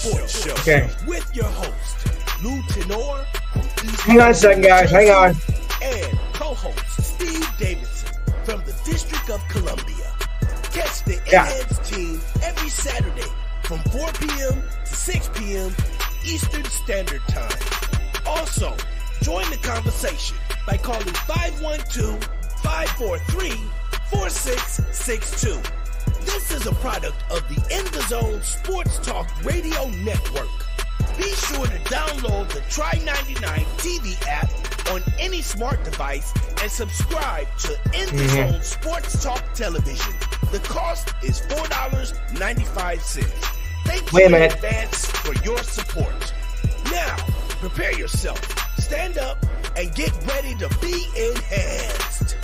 Sports Show. Okay. With your host, Lou Tenor. Hang on a second, guys. Hang on. And co-host Steve Davidson from the District of Columbia. Catch the Enhanced team every Saturday from 4 p.m. to 6 p.m. Eastern Standard Time. Also, join the conversation by calling 512-543-4662. This is a product of the In the Zone Sports Talk Radio Network. Be sure to download the Try99 TV app on any smart device and subscribe to In the Zone Sports Talk Television. The cost is $4.95. Thank you in advance for your support. Now, prepare yourself, stand up, and get ready to be enhanced.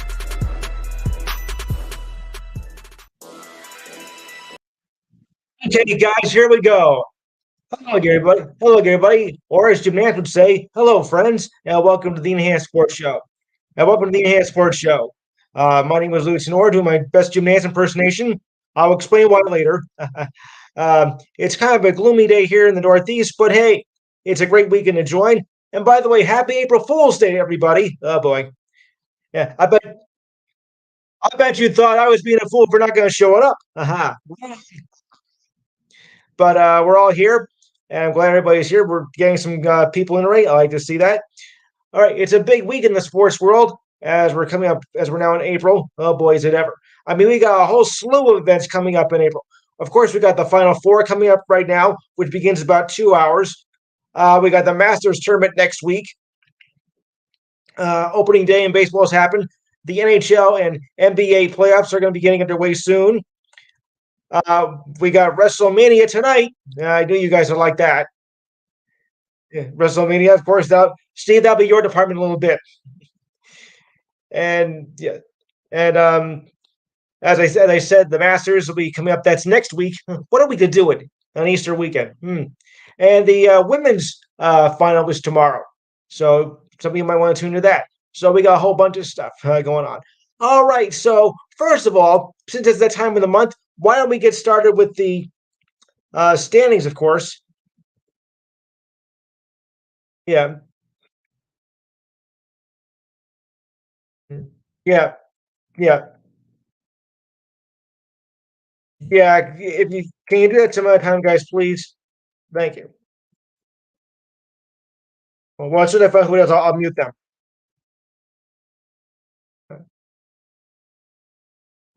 Okay, guys, here we go. Hello, everybody. Hello, everybody. Or as Jim Nance would say, hello, friends, and welcome to the Enhanced Sports Show. My name is Louis Tenor, doing my best Jim Nance impersonation. I'll explain why later. It's kind of a gloomy day here in the Northeast, but hey, it's a great weekend to join. And by the way, happy April Fool's Day, everybody. Oh, boy. Yeah, I bet you thought I was being a fool for not going to show it up. But we're all here, and I'm glad everybody's here. We're getting some people in already. I like to see that. All right, it's a big week in the sports world as we're now in April. Oh boy, is it ever! I mean, we got a whole slew of events coming up in April. Of course, we got the Final Four coming up right now, which begins about 2 hours. We got the Masters tournament next week. Opening day in baseball has happened. The NHL and NBA playoffs are going to be getting underway soon. We got WrestleMania tonight. I knew you guys would like that. Yeah, WrestleMania, of course. Steve, that'll be your department a little bit. And as I said, the Masters will be coming up. That's next week. What are we to do it on Easter weekend? And the women's final is tomorrow. So some of you might want to tune into that. So we got a whole bunch of stuff going on. All right. So first of all, since it's that time of the month, why don't we get started with the standings, of course. Yeah. Yeah. Yeah. Yeah. Can you do that some other time, guys, please? Thank you. Well, once I find who else, I'll mute them.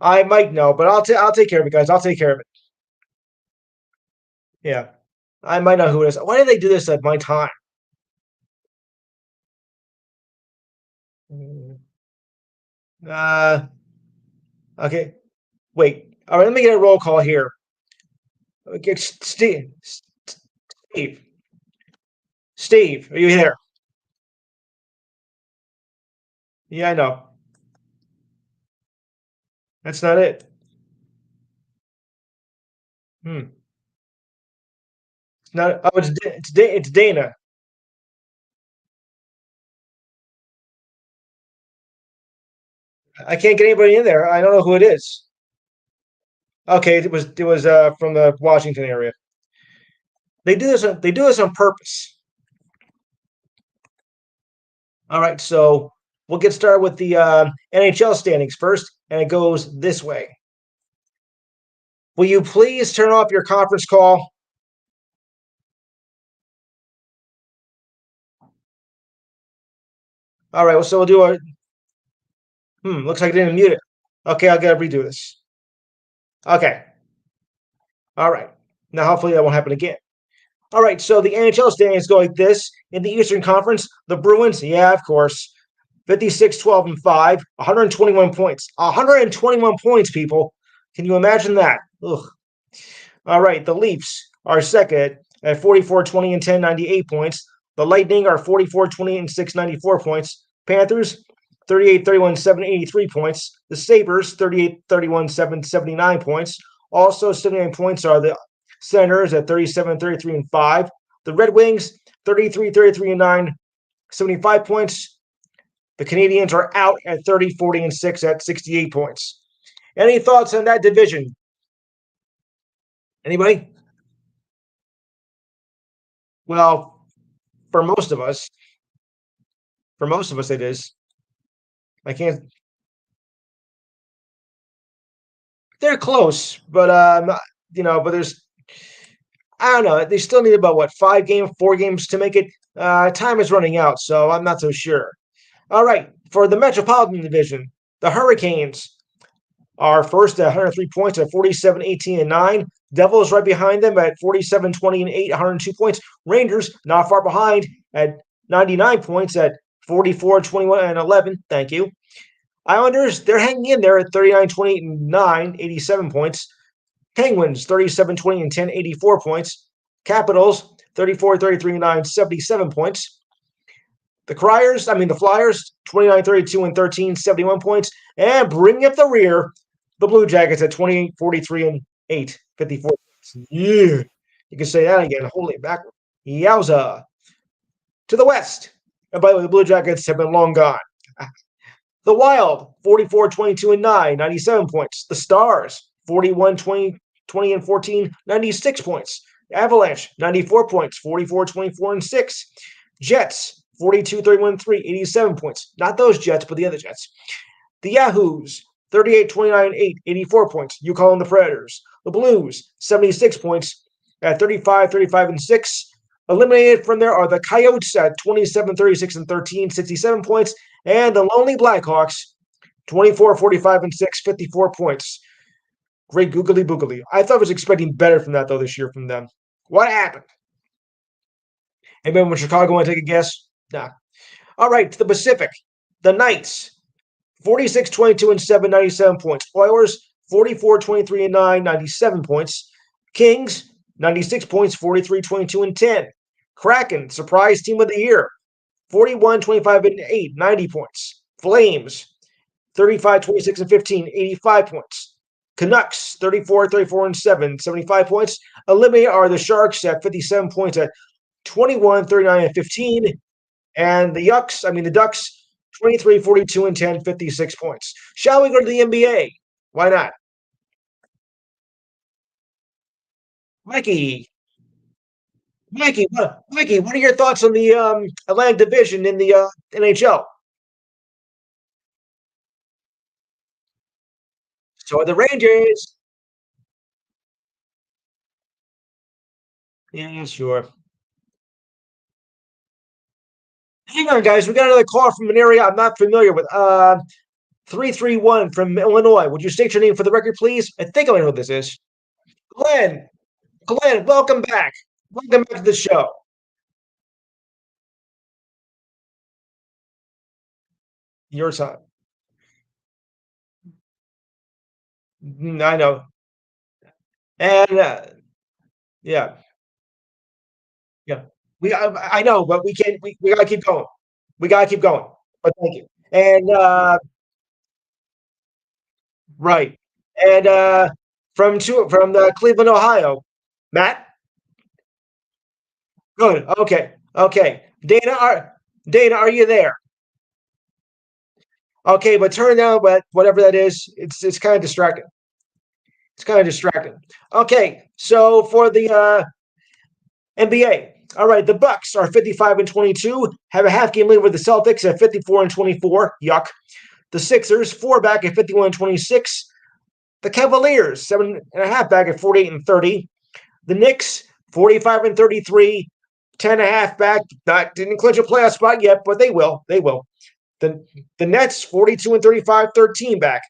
I might know, but I'll take care of it, guys. I'll take care of it. Yeah. I might know who it is. Why did they do this at my time? Okay. Wait. All right, let me get a roll call here. Okay, Steve. Steve, are you here? Yeah, I know. That's not it. It's not. Oh, it's Dana. I can't get anybody in there. I don't know who it is. Okay, it was from the Washington area. They do this on purpose. All right, so we'll get started with the NHL standings first, and it goes this way. Will you please turn off your conference call? All right, well, so we'll do a. Looks like I didn't mute it. Okay, I'll gotta redo this. Okay. All right. Now, hopefully that won't happen again. All right, so the NHL standings go like this. In the Eastern Conference, the Bruins, yeah, of course, 56, 12, and 5, 121 points. 121 points, people. Can you imagine that? Ugh. All right, the Leafs are second at 44, 20, and 10, 98 points. The Lightning are 44, 20, and 6, 94 points. Panthers, 38, 31, 7, 83 points. The Sabres, 38, 31, 7, 79 points. Also, 79 points are the Senators at 37, 33, and 5. The Red Wings, 33, 33, and 9, 75 points. The Canadians are out at 30, 40, and 6 at 68 points. Any thoughts on that division? Anybody? Well, for most of us, it is. I can't. They're close, but but there's I don't know. They still need about what 4 games to make it. Time is running out, so I'm not so sure. All right, for the Metropolitan Division, the Hurricanes are first at 103 points at 47, 18, and 9. Devils right behind them at 47, 20, and 8, 102 points. Rangers not far behind at 99 points at 44, 21, and 11. Thank you. Islanders, they're hanging in there at 39, 28, and 9, 87 points. Penguins, 37, 20, and 10, 84 points. Capitals, 34, 33, and 9, 77 points. The Flyers, 29, 32, and 13, 71 points. And bringing up the rear, the Blue Jackets at 28, 43, and 8, 54 points. Yeah. You can say that again. Holy mackerel. Yowza. To the West. And by the way, the Blue Jackets have been long gone. The Wild, 44, 22, and 9, 97 points. The Stars, 41, 20, 20 and 14, 96 points. Avalanche, 94 points, 44, 24, and 6. Jets, 42, 31, 3, 87 points. Not those Jets, but the other Jets. The Yahoos, 38, 29, 8, 84 points. You call them the Predators. The Blues, 76 points at 35, 35, and 6. Eliminated from there are the Coyotes at 27, 36, and 13, 67 points. And the Lonely Blackhawks, 24, 45, and 6, 54 points. Great googly boogly. I thought I was expecting better from that, though, this year from them. What happened? Anybody from Chicago want to take a guess? Nah. All right, to the Pacific. The Knights, 46, 22, and 7, 97 points. Oilers, 44, 23, and 9, 97 points. Kings, 96 points, 43, 22, and 10. Kraken, surprise team of the year, 41, 25, and 8, 90 points. Flames, 35, 26, and 15, 85 points. Canucks, 34, 34, and 7, 75 points. Eliminated are the Sharks at 57 points at 21, 39, and 15. And the Ducks, 23, 42, and 10, 56 points. Shall we go to the NBA? Why not? Mikey, what are your thoughts on the Atlantic Division in the NHL? So are the Rangers. Yeah, sure. Hang on, guys. We got another call from an area I'm not familiar with. 331 from Illinois. Would you state your name for the record, please? I think I know who this is. Glenn. Glenn, welcome back. Welcome back to the show. Your time. I know. And yeah, yeah. I know, but we can't. We gotta keep going. We gotta keep going. But thank you. And right. And from the Cleveland, Ohio, Matt. Good. Okay. Okay. Dana, are you there? Okay, but turn down whatever that is. It's kind of distracting. It's kind of distracting. Okay, so for the NBA, all right, the Bucks are 55 and 22, have a half game lead with the Celtics at 54 and 24. Yuck. The Sixers, 4 back at 51 and 26. The Cavaliers, 7.5 back at 48 and 30. The Knicks, 45 and 33, 10.5 back. Didn't clinch a playoff spot yet, but they will. They will. The Nets, 42 and 35, 13 back.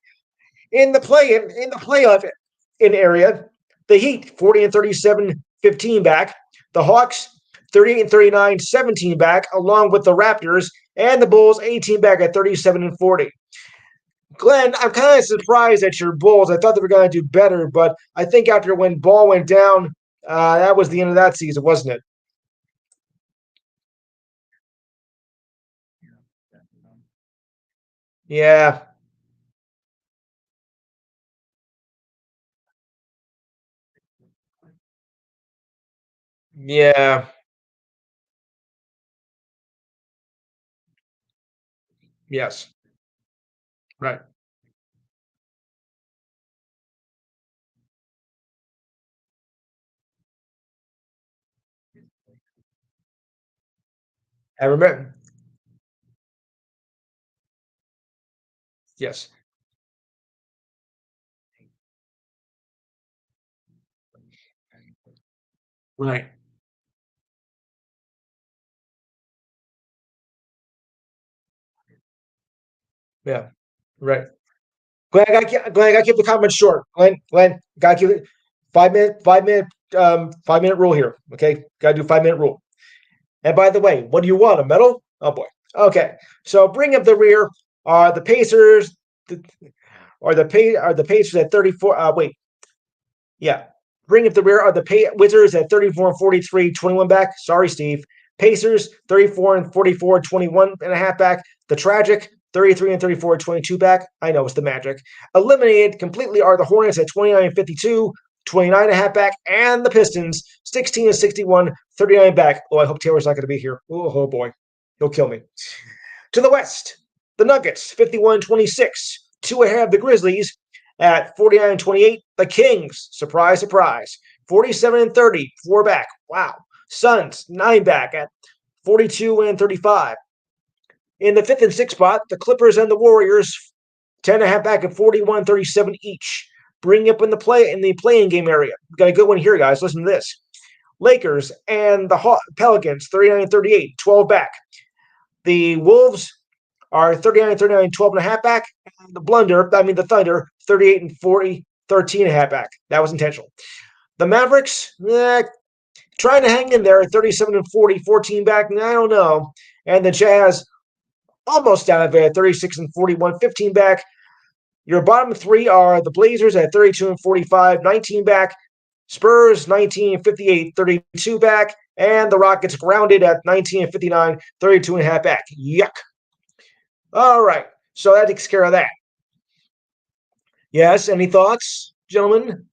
In the playoff in area, the Heat, 40 and 37, 15 back. The Hawks, 38 and 39, 17 back, along with the Raptors and the Bulls, 18 back at 37 and 40. Glenn, I'm kind of surprised at your Bulls. I thought they were going to do better, but I think after when Ball went down, that was the end of that season, wasn't it? Yeah, yeah, yes, right. I remember. Yes. Right. Yeah. Right. Glenn, I gotta keep the comments short. Glenn, gotta keep it 5 minute, 5 minute, 5 minute rule here. Okay, gotta do 5 minute rule. And by the way, what do you want? A medal? Oh boy. Okay, so bring up the rear are the Pacers, the, are the Pacers at 34. Wait, yeah. Bring up the rear are the Wizards at 34 and 43, 21 back. Sorry, Steve. Pacers 34 and 44, 21 and a half back. The Tragic 33 and 34, 22 back. I know it's the Magic. Eliminated completely are the Hornets at 29 and 52, 29 and a half back, and the Pistons 16 and 61, 39 back. Oh, I hope Taylor's not going to be here. Oh boy. He'll kill me. To the West, the Nuggets 51-26, two ahead of the Grizzlies at 49-28. The Kings, surprise, surprise, 47 and 30, four back. Wow. Suns, nine back at 42 and 35. In the fifth and sixth spot, the Clippers and the Warriors, 10 and a half back at 41-37 each. Bring up in the playing game area. We got a good one here, guys. Listen to this. Lakers and the Pelicans, 39 and 38, 12 back. The Wolves are 39 and 39, 12 and a half back. The Thunder, 38 and 40, 13 and a half back. That was intentional. The Mavericks, trying to hang in there at 37 and 40, 14 back. I don't know. And the Jazz, almost down of it at 36 and 41, 15 back. Your bottom three are the Blazers at 32 and 45, 19 back. Spurs, 19 and 58, 32 back. And the Rockets grounded at 19 and 59, 32 and a half back. Yuck. All right. So that takes care of that. Yes. Any thoughts, gentlemen?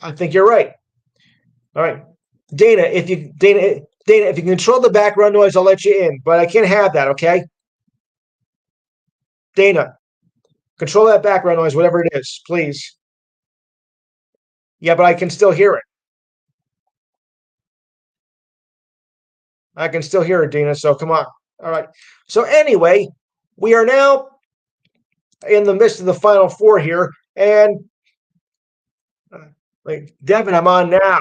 I think you're right. All right. Dana, if you control the background noise, I'll let you in, but I can't have that, okay? Dana, control that background noise, whatever it is, please. Yeah, but I can still hear it. I can still hear it, Dana, so come on. All right. So anyway, we are now in the midst of the final four here, and like Devin, I'm on now.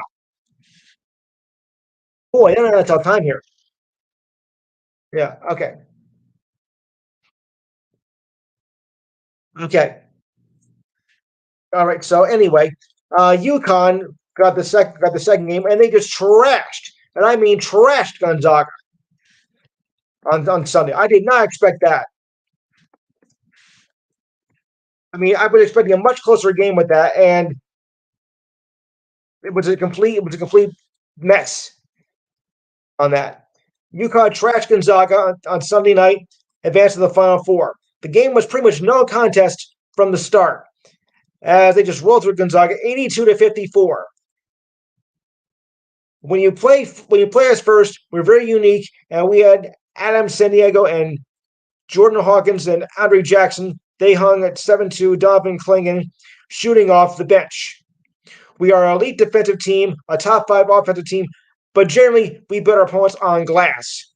Boy, I don't have a tough time here. Yeah. Okay. Okay. All right. So anyway, UConn got the second game, and they just trashed, and I mean trashed Gonzaga on Sunday. I did not expect that. I mean, I was expecting a much closer game with that, and it was a complete mess on that. UConn trashed Gonzaga on Sunday night, advanced to the Final Four. The game was pretty much no contest from the start, as they just rolled through Gonzaga, 82-54. When you play us first, we're very unique, and we had Adam Sandiego and Jordan Hawkins and Andre Jackson. They hung at 7-2. Donovan Clingan shooting off the bench. We are an elite defensive team, a top five offensive team, but generally we beat our opponents on glass.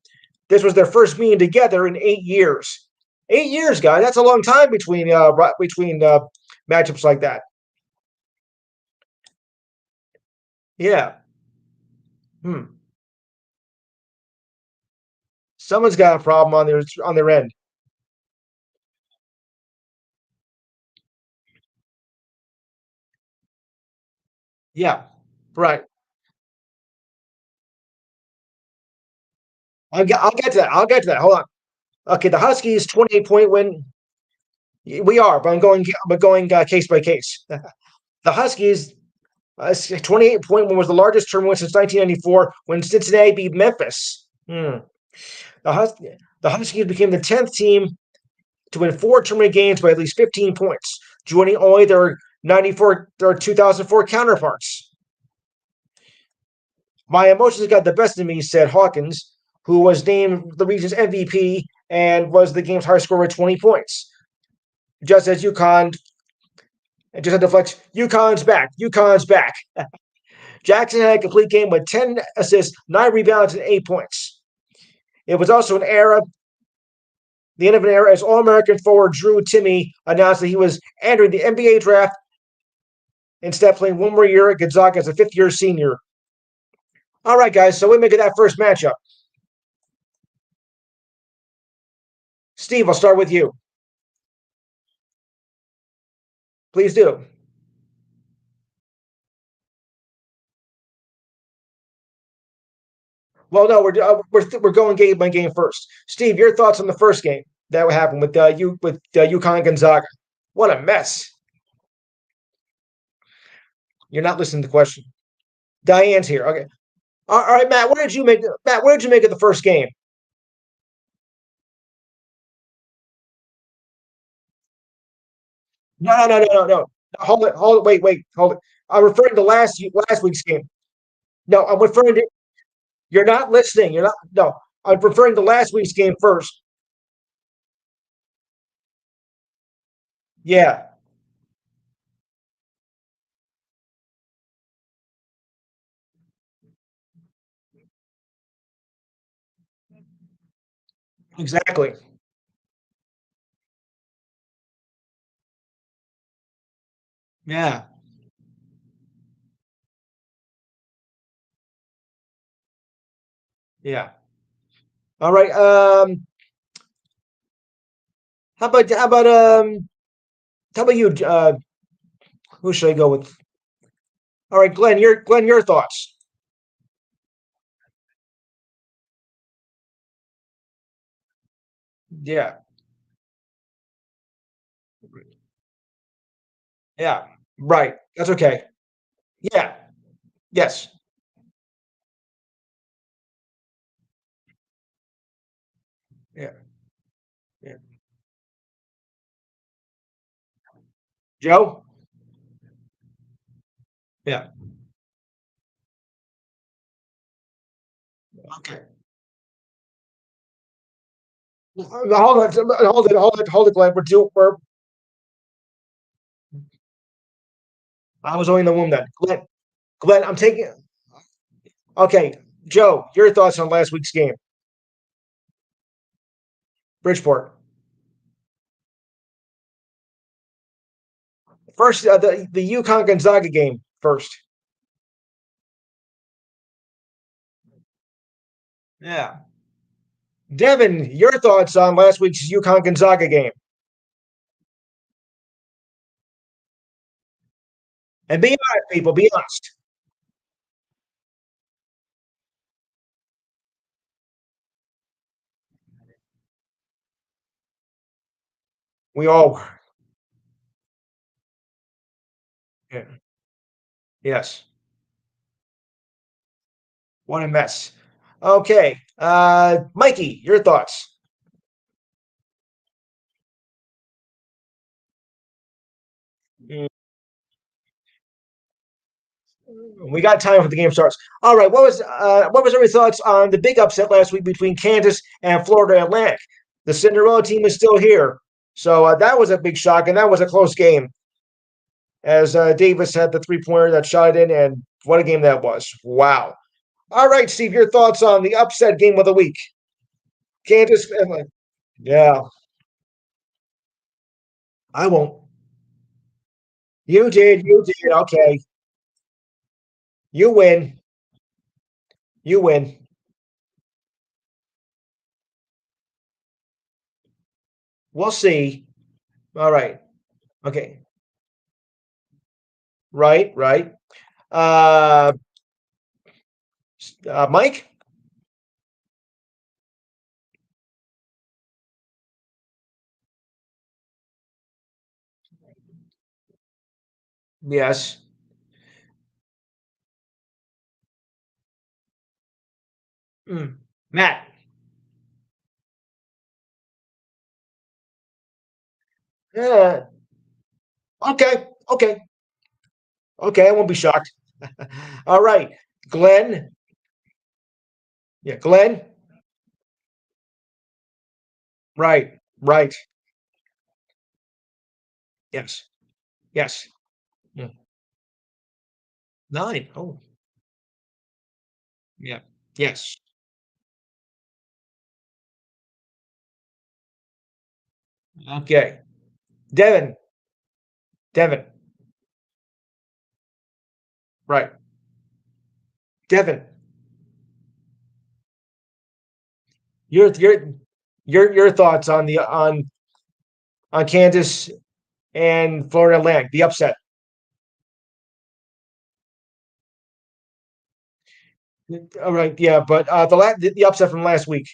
This was their first meeting together in 8 years. 8 years, guys. That's a long time between matchups like that. Yeah. Someone's got a problem on their end. Yeah. Right. I'll get to that. I'll get to that. Hold on. Okay, the Huskies 28-point win. We are, but I'm going case by case. The Huskies 28-point win was the largest tournament since 1994 when Cincinnati beat Memphis. The Huskies became the 10th team to win four tournament games by at least 15 points, joining only their 2004 counterparts. My emotions got the best of me, said Hawkins, who was named the region's MVP and was the game's highest score with 20 points. Just as UConn, just a deflection, UConn's back. UConn's back. Jackson had a complete game with 10 assists, 9 rebounds, and 8 points. It was also the end of an era, as All-American forward Drew Timme announced that he was entering the NBA draft, instead playing one more year at Gonzaga as a fifth-year senior. All right, guys, so we make it that first matchup. Steve, I'll start with you. Please do. Well, no, we're going game by game first. Steve, your thoughts on the first game that happened with UConn Gonzaga? What a mess! You're not listening to the question. Diane's here. Okay. All right, Matt. What did you make? Matt, what did you make of the first game? No. Hold it. Wait. Hold it. I'm referring to last week's game. No, I'm referring to. You're not listening. You're not. No, I'm referring to last week's game first. Yeah, exactly. Yeah, yeah. All right. How about you? Who should I go with? All right, Glenn. Your thoughts. Yeah, yeah. Right. That's okay. Yeah. Yes. Yeah. Yeah. Joe. Yeah. Okay. Hold it, Glenn. I was only in the womb then. Glenn, I'm taking. Okay, Joe, your thoughts on last week's game, Bridgeport. First, the UConn Gonzaga game first. Yeah. Devin, your thoughts on last week's UConn Gonzaga game, and be honest, people, be honest. We all were. Yeah. Yes. What a mess. Okay, Mikey, your thoughts. Mm, We got time for the game starts. All right, what was your thoughts on the big upset last week between Kansas and Florida Atlantic? The Cinderella team is still here, so that was a big shock, and that was a close game. As Davis had the 3-pointer that shot it in, and what a game that was! Wow. All right, Steve, your thoughts on the upset game of the week? Kansas. Yeah, I won't. You did. You did. Okay, you win. You win. We'll see. All right. Okay. Right. Right. Uh, Mike. Yes. Mm. Matt. Yeah. Okay. Okay. Okay. I won't be shocked. All right. Glenn. Yeah. Glenn. Right. Right. Yes. Yes. Yeah. 9. Oh, yeah. Yes. Okay. Devin. Devin. Right. Devin. Your your your thoughts on the on Kansas and Florida Atlantic, the upset. All right, yeah, but the upset from last week.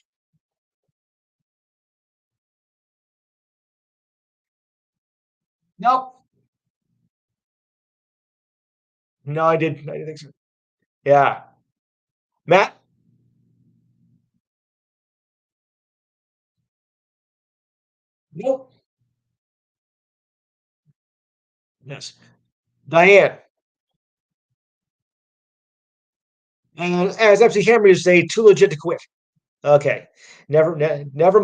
Nope. No, I didn't think so. Yeah. Matt? Nope. Yes. Diane. And as MC Hammer used to say, too legit to quit. Okay. Never mind. Never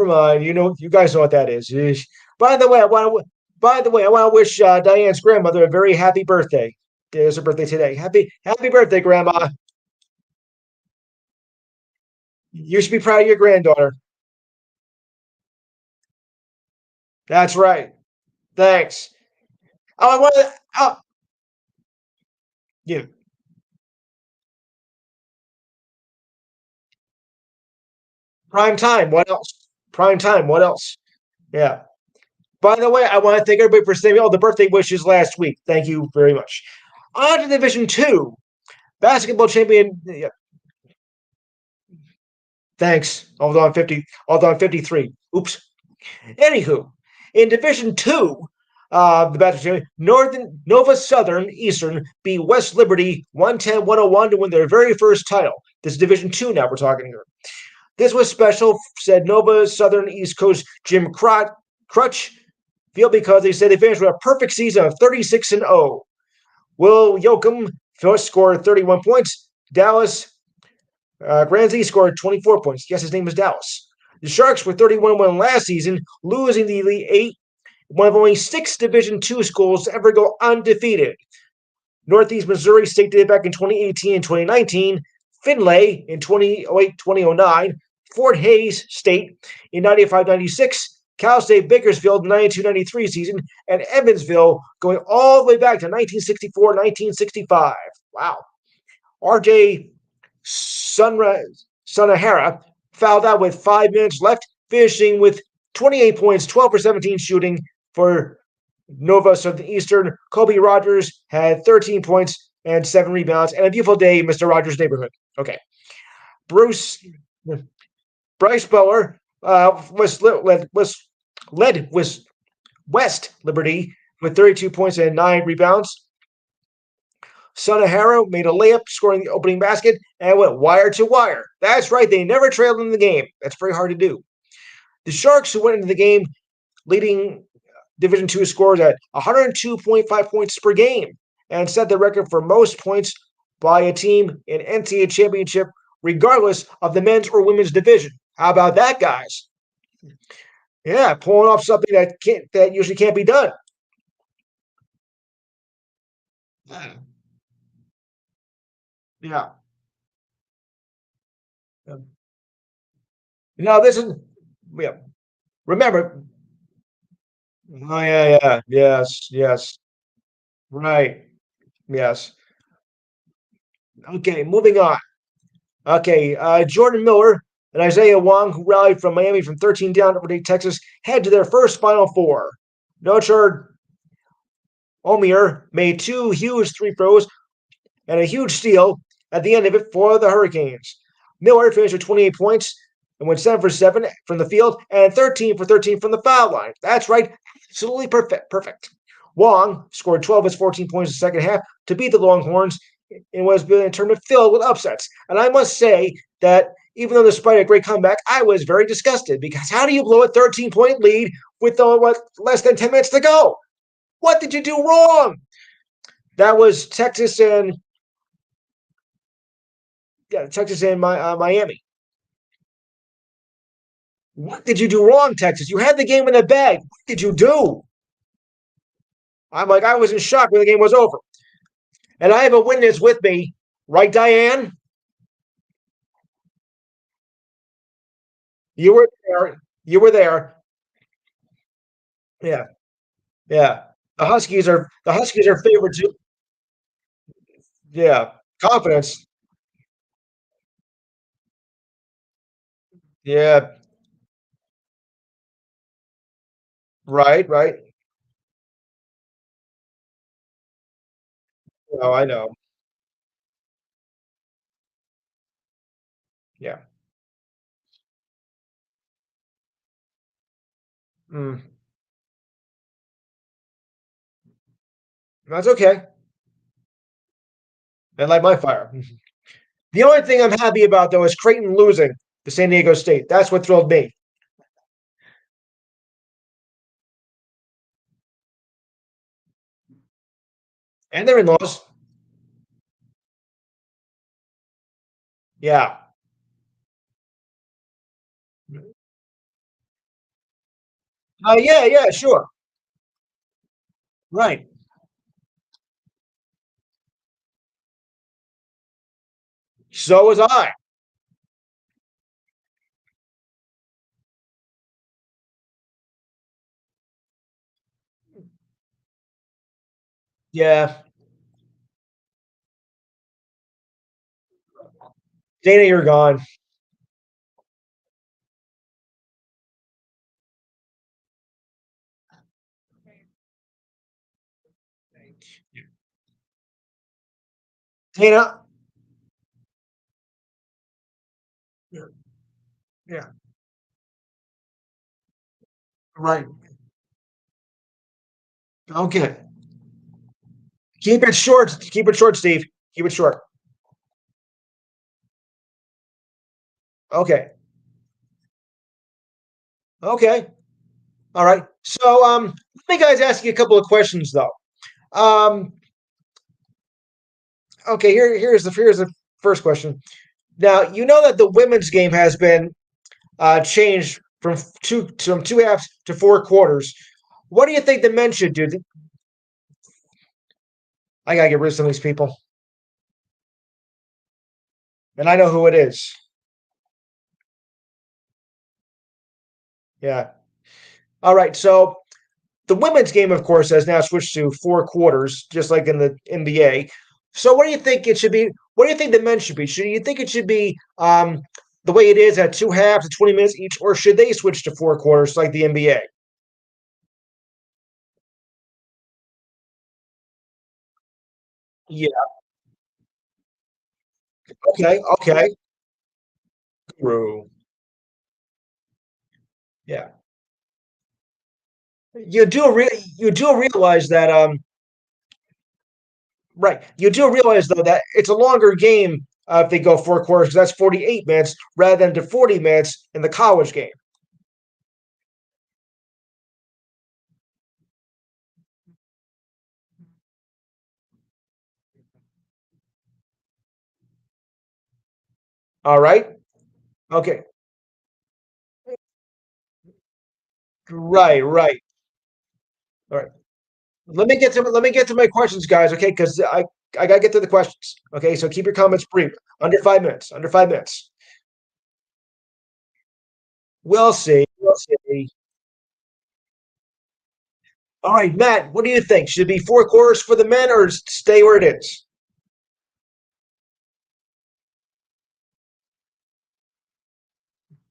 mind. You know, you guys know what that is. Eesh. By the way, I want to wish Diane's grandmother a very happy birthday. It's her birthday today. Happy birthday, Grandma. You should be proud of your granddaughter. That's right. Thanks. Oh, I want to. Oh, yeah. Prime time. What else? Prime time. What else? Yeah. By the way, I want to thank everybody for sending me all the birthday wishes last week. Thank you very much. On to Division Two, basketball champion. Yeah, thanks. Although I'm 50, although I'm 53. Oops. Anywho, in Division Two, the basketball champion, Northern Nova Southern Eastern beat West Liberty 110-101 to win their very first title. This is Division Two now we're talking here. This was special, said Nova Southern East coach Jim Crutch, feel because they said they finished with a perfect season of 36-0. Will Yoakum scored 31 points. Dallas Granzi scored 24 points. Yes, his name is Dallas. The Sharks were 31-1 last season, losing the Elite Eight, one of only 6 Division II schools to ever go undefeated. Northeast Missouri State did it back in 2018 and 2019. Finlay in 2008-2009. Fort Hays State in 95-96. Cal State Bakersfield 92-93 season, and Evansville going all the way back to 1964-1965. Wow. RJ Sunahara fouled out with 5 minutes left, finishing with 28 points, 12 for 17 shooting for Nova Southeastern. Kobe Rogers had 13 points and 7 rebounds, and a beautiful day in Mr. Rogers' neighborhood. Okay. Bruce Bryce Bower led West Liberty with 32 points and 9 rebounds. Sunahara made a layup, scoring the opening basket, and went wire to wire. That's right, they never trailed in the game. That's very hard to do. The Sharks, who went into the game leading Division II scores at 102.5 points per game and set the record for most points by a team in NCAA championship, regardless of the men's or women's division. How about that, guys? Yeah, pulling off something that usually can't be done. Yeah. Now this is yeah. Remember. Oh yeah. Yes. Yes. Right. Yes. Okay. Moving on. Okay. Jordan Miller and Isaiah Wong, who rallied from Miami from 13 down to overtake Texas, head to their first Final Four. Nochard Omier made 2 huge three throws and a huge steal at the end of it for the Hurricanes. Miller finished with 28 points and went 7 for 7 from the field and 13 for 13 from the foul line. That's right, absolutely perfect. Wong scored 12 of his 14 points in the second half to beat the Longhorns in what has been a tournament filled with upsets. And I must say that even though despite a great comeback, I was very disgusted because how do you blow a 13-point lead with less than 10 minutes to go? What did you do wrong? That was Texas and Miami. What did you do wrong, Texas? You had the game in the bag. What did you do? I'm like, I was in shock when the game was over. And I have a witness with me, right, Diane? You were there. You were there. Yeah, yeah. The Huskies are favored too. Yeah, confidence. Yeah, right, right. Oh, I know. Yeah. Mm, that's okay. I light my fire. The only thing I'm happy about though is Creighton losing to San Diego State. That's what thrilled me. And their in-laws. Yeah. Yeah, yeah, sure. Right. So was I. Yeah. Dana, you're gone. Dana. Yeah. Yeah. Right. Okay. Keep it short. Keep it short, Steve. Keep it short. Okay. Okay. All right. So let me guys ask you a couple of questions though. Um okay, here's the first question. Now, you know that the women's game has been changed from two halves to four quarters. What do you think the men should do? I gotta get rid of some of these people, and I know who it is. Yeah. All right. So the women's game, of course, has now switched to four quarters, just like in the NBA. So what do you think it should be? What do you think the men should be? Should you think it should be the way it is at two halves of 20 minutes each, or should they switch to four quarters like the NBA? Yeah. Okay. Okay. True. Yeah. You do realize that right. You do realize though that it's a longer game if they go four quarters, 'cause that's 48 minutes rather than to 40 minutes in the college game. All right. Okay. Right, right. All right. Let me get to my questions, guys. Okay, because I gotta get to the questions. Okay, so keep your comments brief. Under 5 minutes. Under 5 minutes. We'll see. We'll see. All right, Matt. What do you think? Should it be four quarters for the men or stay where it is?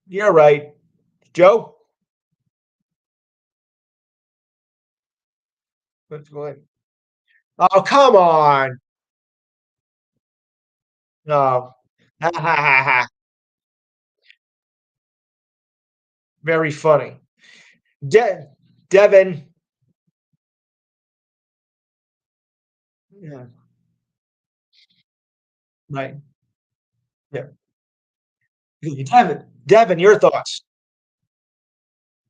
You're right, Joe. Let's go ahead. Oh, come on. No. Ha ha ha ha. Very funny. Devin. Yeah. Right. Yeah. Devin, your thoughts.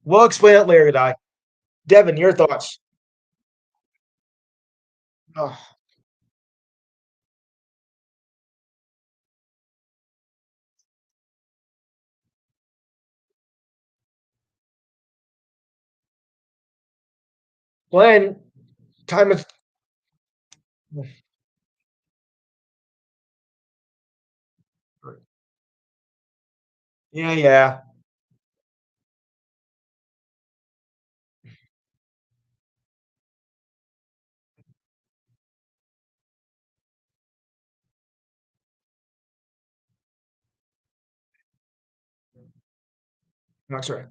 We'll explain it later, Di. Devin, your thoughts. Oh, Glenn, time is. Yeah, yeah. No, sorry.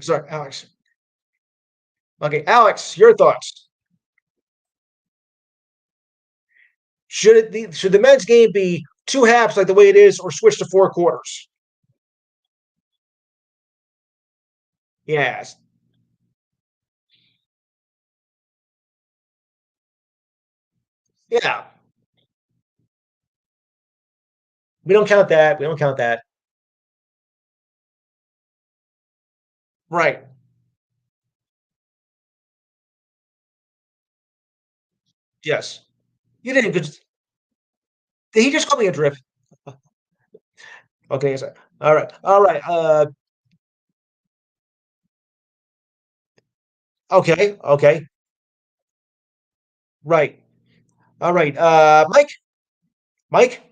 Sorry, Alex. Okay, Alex, your thoughts. Should the men's game be two halves like the way it is, or switch to four quarters? Yes. Yeah. We don't count that. We don't count that. Right. Yes. You didn't. Did he just call me a drip? Okay. So, all right. All right. Okay. Okay. Right. All right. Mike. Mike.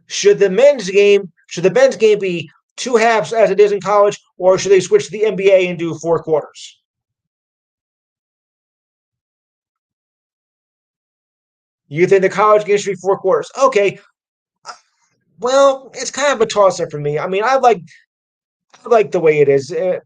Should the men's game be two halves as it is in college, or should they switch to the NBA and do four quarters? You think the college game should be four quarters? Okay. Well, it's kind of a toss up for me. I mean, I like the way it is. It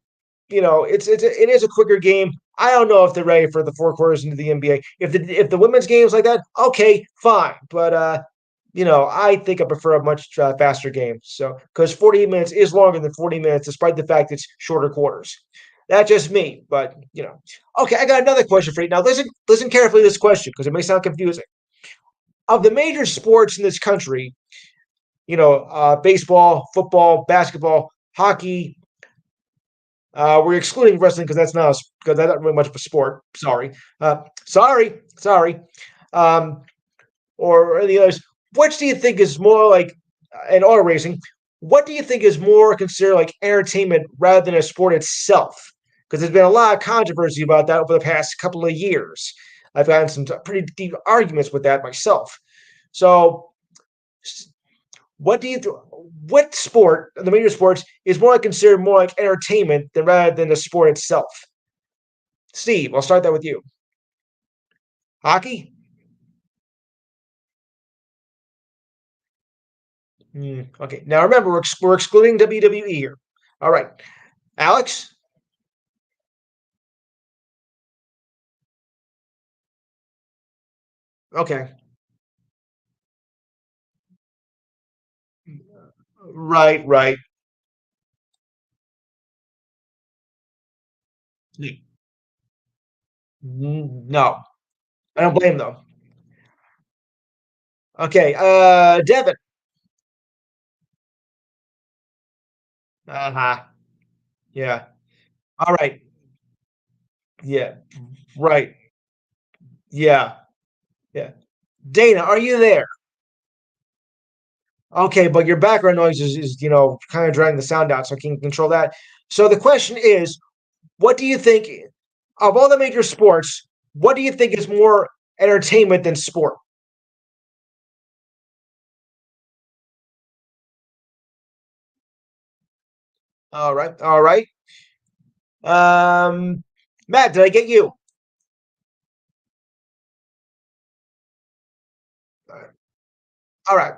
is a quicker game. I don't know if they're ready for the four quarters into the NBA. If the women's game is like that, okay, fine. But I think I prefer a much faster game. So because 48 minutes is longer than 40 minutes, despite the fact it's shorter quarters. That's just me. But okay. I got another question for you. Now listen carefully to this question because it may sound confusing. Of the major sports in this country, baseball, football, basketball, hockey, we're excluding wrestling because because that's not really much of a sport. Sorry. Um, or any others. Which do you think is more like in auto racing? What do you think is more considered like entertainment rather than a sport itself? Because there's been a lot of controversy about that over the past couple of years. I've gotten some pretty deep arguments with that myself. So, what do you what sport, the major sports, is more like considered more like entertainment than rather than the sport itself? Steve, I'll start that with you. Hockey? Okay. Now remember, we're excluding WWE here. All right. Alex? Okay. Right, right. No, I don't blame them. Okay. Devin. Uh-huh. Yeah. All right. Yeah. Right. Yeah. Yeah. Dana, are you there? Okay, but your background noise is kind of dragging the sound out, so I can control that. So the question is, what do you think of all the major sports? What do you think is more entertainment than sport? All right, all right. Um, Matt, did I get you? All right.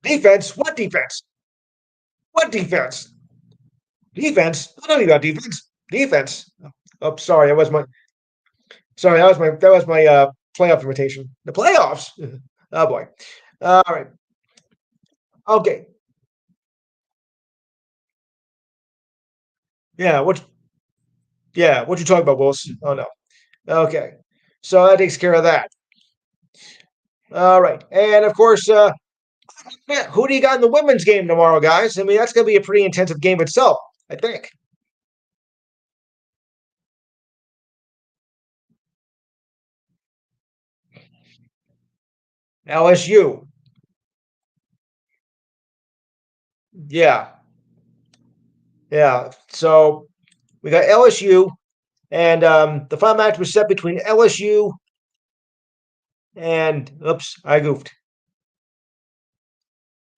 Defense? What defense? What defense? Defense? I don't know about defense. Defense. Oh, sorry, that was my playoff invitation. The playoffs. Oh boy. All right. Okay. Yeah. What you talking about, Willis? Oh no. Okay. So that takes care of that. All right. And of course, yeah, who do you got in the women's game tomorrow, guys? I mean, that's going to be a pretty intensive game itself, I think. LSU. Yeah, yeah. So we got LSU, and the final match was set between LSU and oops, I goofed.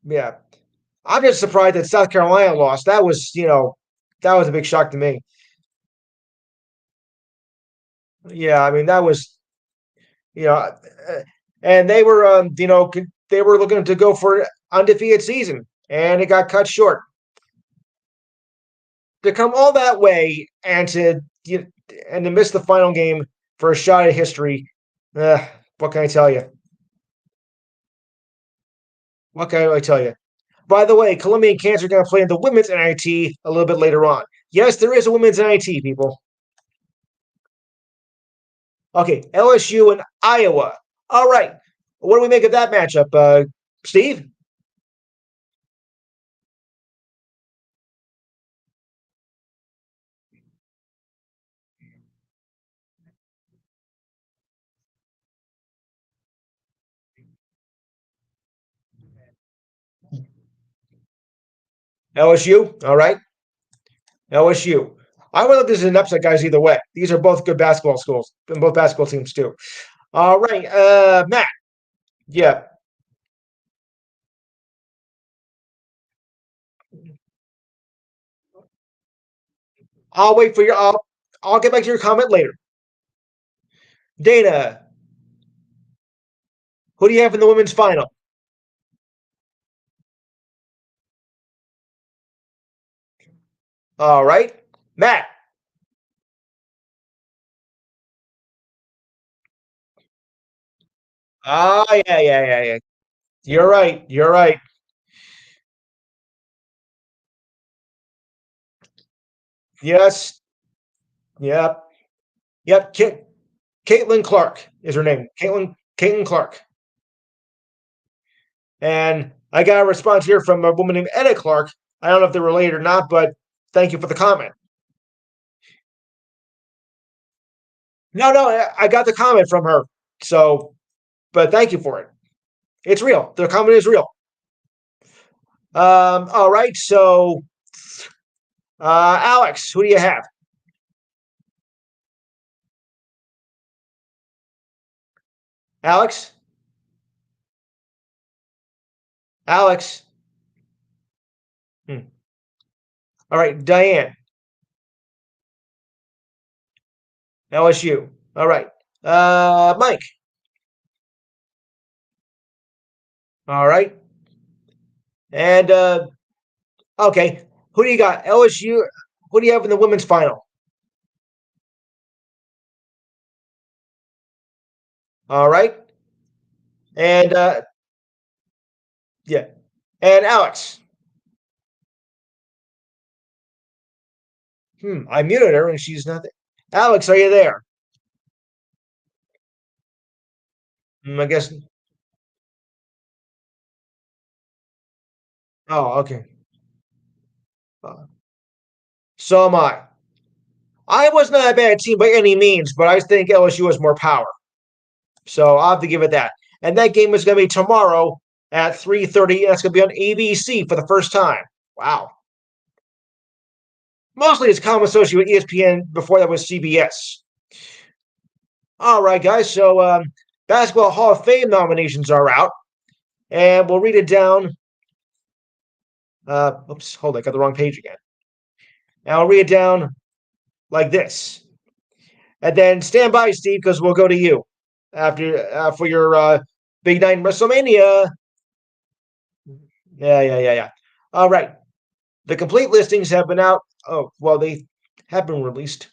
Yeah, I'm just surprised that South Carolina lost. That was, that was a big shock to me. Yeah, I mean that was, you know, and they were, they were looking to go for an undefeated season, and it got cut short. To come all that way and to miss the final game for a shot at history, what can I tell you? What can I tell you? By the way, Columbia and Kansas are going to play in the women's NIT a little bit later on. Yes, there is a women's NIT, people. Okay, LSU and Iowa. All right. What do we make of that matchup, Steve? LSU. All right. LSU. I would look this as an upset, guys, either way. These are both good basketball schools, and both basketball teams, too. All right. Matt. Yeah. I'll wait for your. I'll get back to your comment later. Dana, who do you have in the women's final? All right. Matt. Ah, yeah, yeah, yeah, yeah. You're right. You're right. Yes. Yep. Yep. Caitlin Clark is her name. Caitlin Clark. And I got a response here from a woman named Edda Clark. I don't know if they're related or not, but thank you for the comment. No, no, I got the comment from her. So, but thank you for it. It's real. The comment is real. All right. So, Alex, who do you have? Alex? Alex? Hmm. All right. Diane, LSU. All right. Mike. All right. And, okay. Who do you got? LSU. Who do you have in the women's final? All right. And, yeah. And Alex. I muted her and she's not there. Alex, are you there? I guess. Oh, okay. Uh, so am I. I was not a bad team by any means, but I think LSU has more power. So I'll have to give it that. And that game is going to be tomorrow at 3:30. That's going to be on ABC for the first time. Wow. Mostly it's common associated with ESPN. Before that was CBS. All right, guys. So Basketball Hall of Fame nominations are out, and we'll read it down. Oops, hold on, I got the wrong page again. And I'll read it down like this. And then stand by, Steve, because we'll go to you after for your big night in WrestleMania. Yeah, yeah, yeah, yeah. All right. The complete listings have been out. Oh, well, they have been released.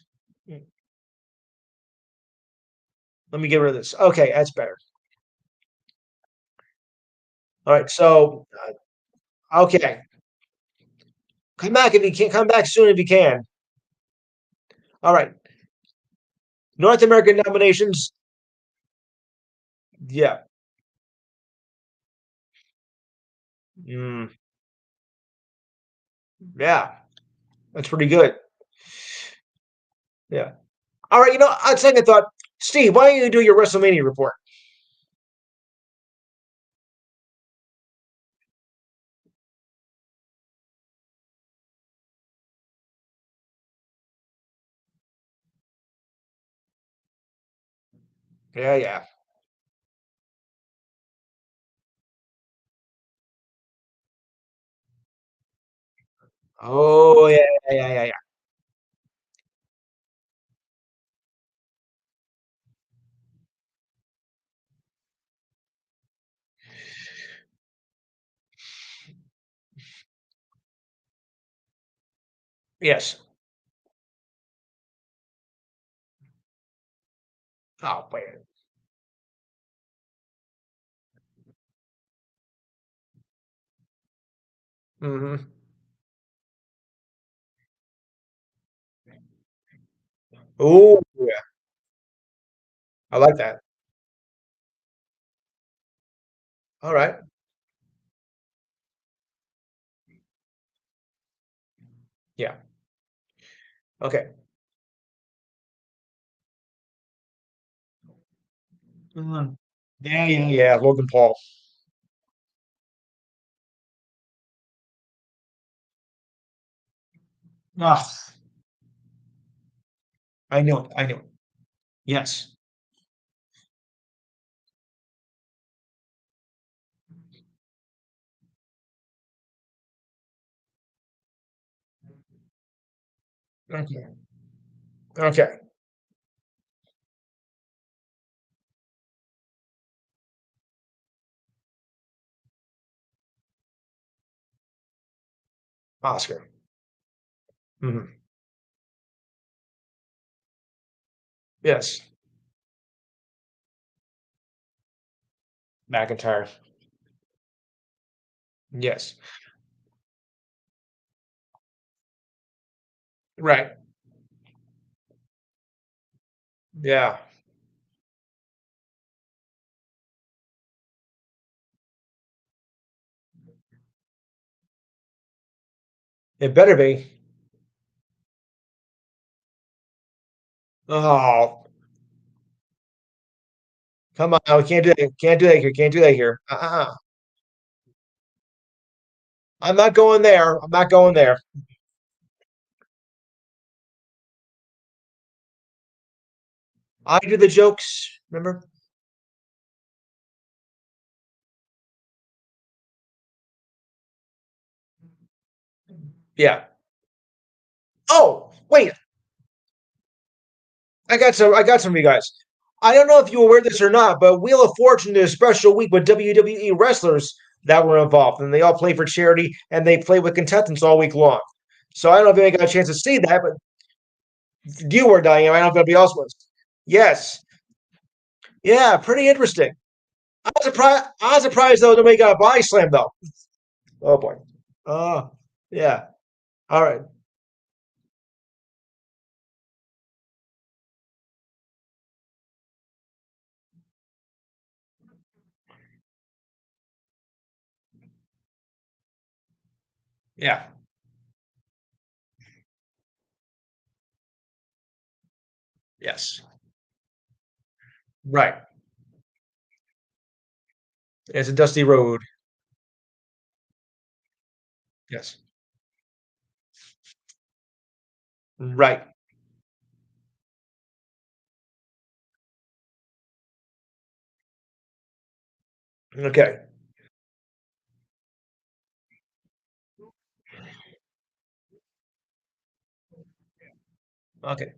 Let me get rid of this. Okay, that's better. All right. So, okay. Come back if you can. Come back soon if you can. All right. North American nominations. Yeah. Mm, yeah. That's pretty good. Yeah. All right. On second thought, Steve, why don't you do your WrestleMania report? Yeah, yeah. Oh, yeah, yeah, yeah, yeah. Yes. Oh, wait. Mhm. Ooh, yeah. I like that. Alright. Yeah. Okay. Mhm. Yeah, yeah, yeah, Logan Paul. Ah, I know it, I know it. Yes. Okay. Okay. Oscar. Mhm. Yes. McIntyre. Yes. Right. Yeah. It better be. Oh, come on, we can't do that. Can't do that here. Can't do that here. I'm not going there. I'm not going there. I do the jokes. Remember? Yeah. Oh, wait. I got some of you guys. I don't know if you were aware of this or not, but Wheel of Fortune did a special week with WWE wrestlers that were involved, and they all play for charity and they play with contestants all week long. So I don't know if you got a chance to see that, but you were, Diane. I don't know if anybody else was. Yes. Yeah, pretty interesting. I'm surprised though nobody got a body slam though. Oh boy. Oh, yeah. All right. Yeah. Yes. Right. It's a dusty road. Yes. Right. Okay. Okay.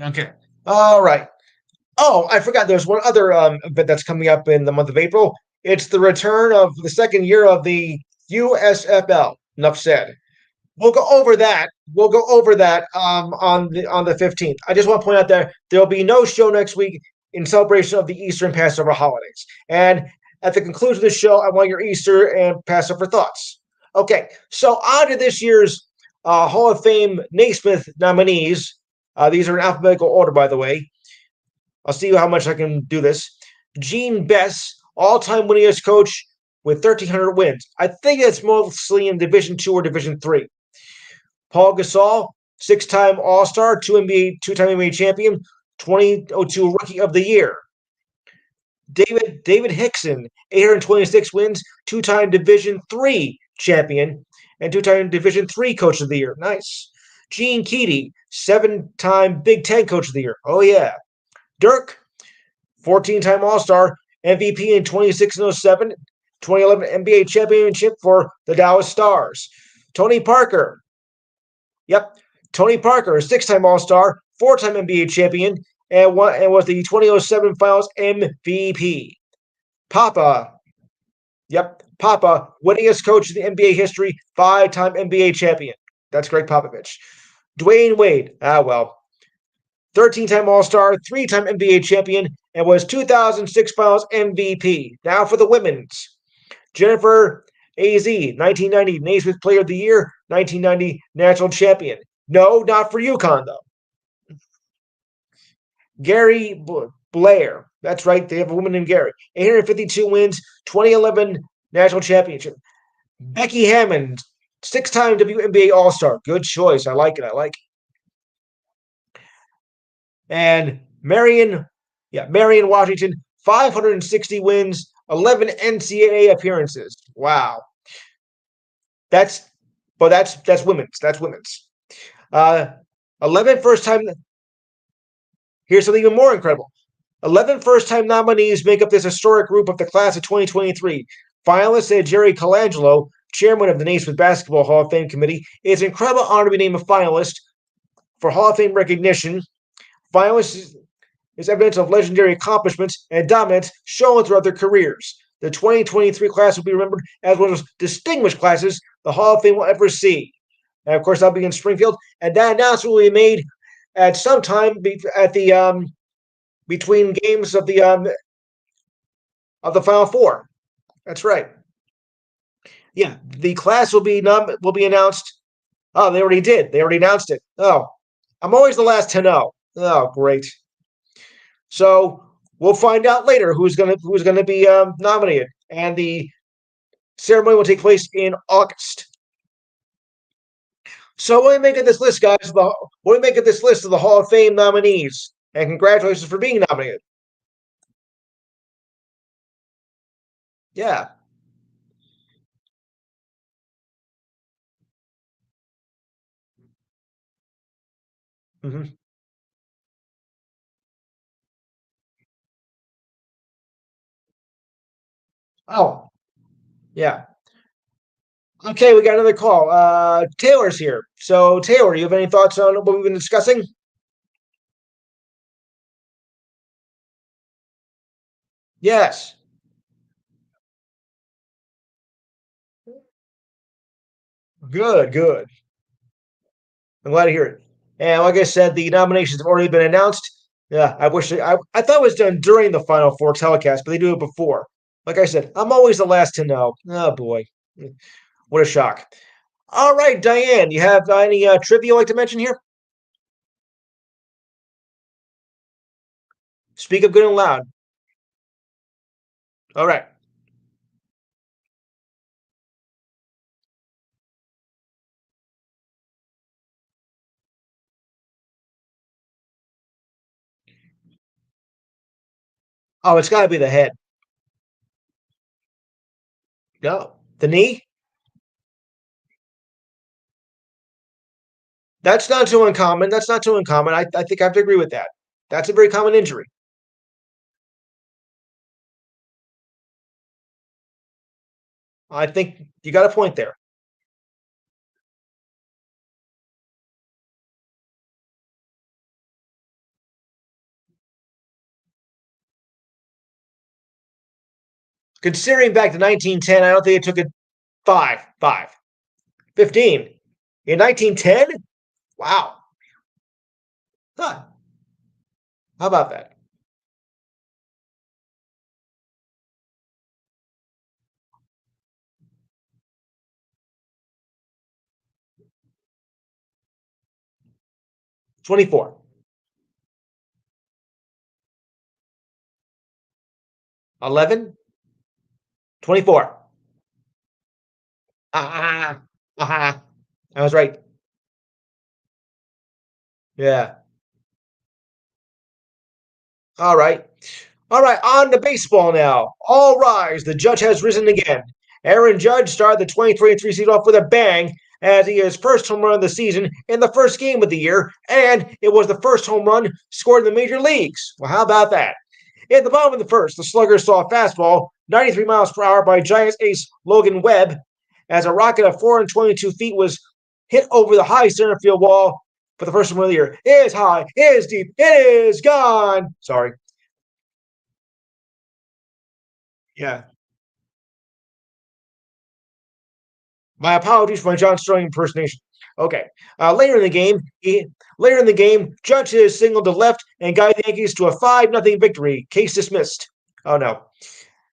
Okay. All right. Oh, I forgot. There's one other event that's coming up in the month of April. It's the return of the second year of the USFL. Enough said. We'll go over that. We'll go over that on the 15th. I just want to point out that there'll be no show next week in celebration of the Easter and Passover holidays. And at the conclusion of the show, I want your Easter and Passover thoughts. Okay, so on to this year's Hall of Fame Naismith nominees. These are in alphabetical order, by the way. I'll see how much I can do this. Gene Bess, all-time winningest coach with 1,300 wins. I think that's mostly in Division Two or Division Three. Paul Gasol, six-time All-Star, two-time NBA champion, 2002 Rookie of the Year. David Hickson, 826 wins, two-time Division Three champion, and two-time Division III Coach of the Year. Nice. Gene Keady, 7-time Big Ten Coach of the Year. Oh, yeah. Dirk, 14-time All-Star, MVP in 26 and 07, 2011 NBA championship for the Dallas Stars. Tony Parker, yep, Tony Parker, a 6-time All-Star, 4-time NBA champion, and was the 2007 Finals MVP. Papa, yep, Papa, winningest coach in the NBA history, 5-time NBA champion. That's Greg Popovich. Dwayne Wade, 13-time All-Star, 3-time NBA champion, and was 2006 Finals MVP. Now for the women's. Jennifer AZ, 1990 Naismith Player of the Year, 1990 National Champion. No, not for UConn, though. Gary Blair. That's right, they have a woman named Gary. 852 wins, 2011 National Championship. Becky Hammond, 6-time WNBA All-Star. Good choice. I like it. And Marion Washington, 560 wins, 11 NCAA appearances. Wow. That's women's. That's women's. 11 first-time. Here's something even more incredible. 11 first-time nominees make up this historic group of the class of 2023. Finalist Jerry Colangelo, chairman of the Naismith Basketball Hall of Fame Committee. It's an incredible honor to be named a finalist for Hall of Fame recognition. Finalists is evidence of legendary accomplishments and dominance shown throughout their careers. The 2023 class will be remembered as one of the most distinguished classes the Hall of Fame will ever see. And of course, that'll be in Springfield. And that announcement will be made at some time at the between games of the Final Four. That's right. Yeah, the class will be announced. Oh, they already did. They already announced it. Oh, I'm always the last to know. Oh, great. So we'll find out later who's gonna be nominated, and the ceremony will take place in August. So what do you make of this list, guys? What do you make of this list of the Hall of Fame nominees? And congratulations for being nominated. Yeah. Mm-hmm. Oh, yeah. Okay, we got another call. Taylor's here. So, Taylor, you have any thoughts on what we've been discussing? Yes. Good, good. I'm glad to hear it. And like I said, the nominations have already been announced. Yeah, I thought it was done during the Final Four telecast, but they do it before. Like I said, I'm always the last to know. Oh boy, what a shock! All right, Diane, you have any trivia you'd like to mention here? Speak up good and loud. All right. Oh, it's got to be the head. No, the knee. That's not too uncommon. That's not too uncommon. I think I have to agree with that. That's a very common injury. I think you got a point there. Considering back to 1910, I don't think it took it 15. In 1910? Wow. Huh. How about that? 24. 11. 24. Ah, ah, I was right. Yeah. All right. All right. On to baseball now. All rise. The judge has risen again. Aaron Judge started the 2023 season off with a bang as he his first home run of the season in the first game of the year, and it was the first home run scored in the major leagues. Well, how about that? At the bottom of the first, the Sluggers saw a fastball, 93 miles per hour by Giants ace Logan Webb, as a rocket of 422 feet was hit over the high center field wall for the first home run of the year. It is high, it is deep, it is gone. Sorry. Yeah. My apologies for my John Sterling impersonation. Okay. Later in the game, Judge hit his single to left and guided the Yankees to a 5-0 victory. Case dismissed. Oh no.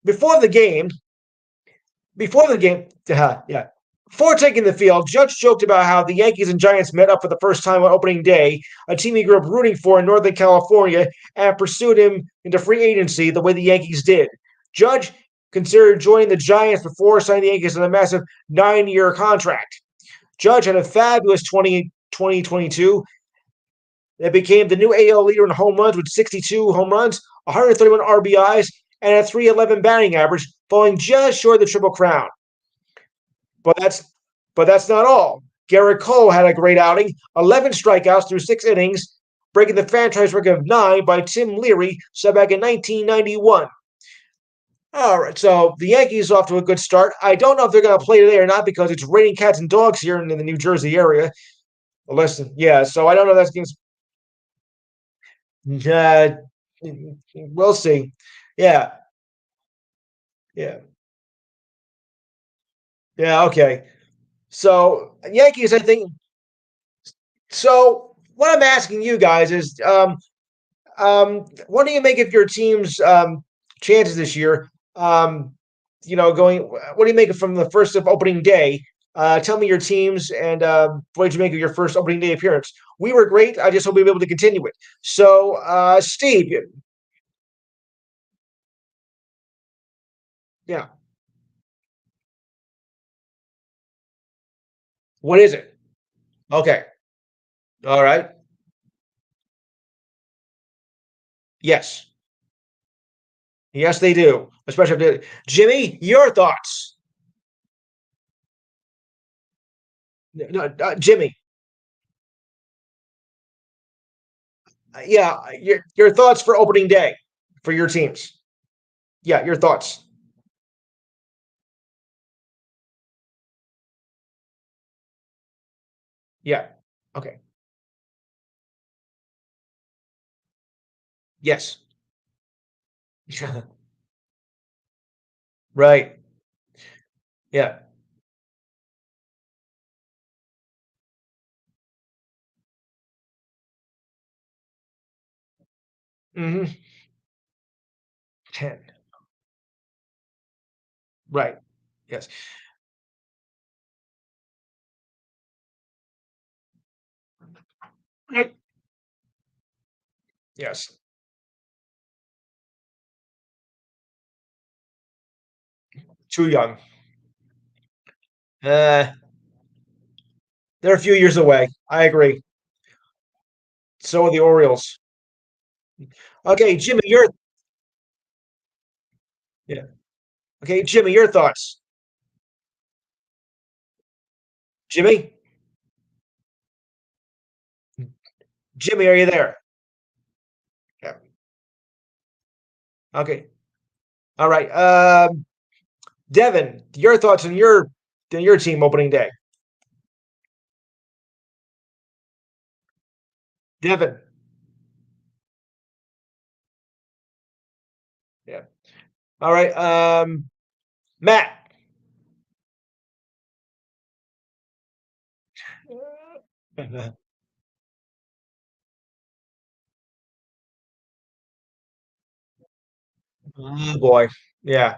Before the game, yeah. Before taking the field, Judge joked about how the Yankees and Giants met up for the first time on opening day, a team he grew up rooting for in Northern California, and pursued him into free agency the way the Yankees did. Judge considered joining the Giants before signing the Yankees on a massive 9-year contract. Judge had a fabulous 2022 that became the new AL leader in home runs with 62 home runs, 131 RBIs, and a 311 batting average, falling just short of the Triple Crown. But that's not all. Garrett Cole had a great outing, 11 strikeouts through 6 innings, breaking the franchise record of 9 by Tim Leary set back in 1991. All right, so the Yankees off to a good start. I don't know if they're going to play today or not because it's raining cats and dogs here in the New Jersey area. Listen, yeah, so I don't know if that's against. We'll see. Yeah, yeah, yeah. Okay. So Yankees, I think. So what I'm asking you guys is, what do you make of your team's chances this year? Going. What do you make of from the first of opening day? Tell me your teams and what did you make of your first opening day appearance? We were great. I just hope we'll be able to continue it. So, Steve, yeah, what is it? Okay, all right. Yes, yes, they do. Especially if Jimmy, your thoughts? No, Jimmy, yeah, your thoughts for opening day for your teams. Yeah, your thoughts. Yeah. Okay. Yes. Right. Yeah. Hmm. 10. Right. Yes. Right. Yes. Too young. Uh, they're a few years away. I agree. So are the Orioles. Okay, Jimmy, yeah. Okay, Jimmy, your thoughts. Jimmy, Jimmy, are you there? Yeah. Okay. All right. Devin, your thoughts on your team opening day. Devin. Yeah. All right. Matt. Oh boy. Yeah.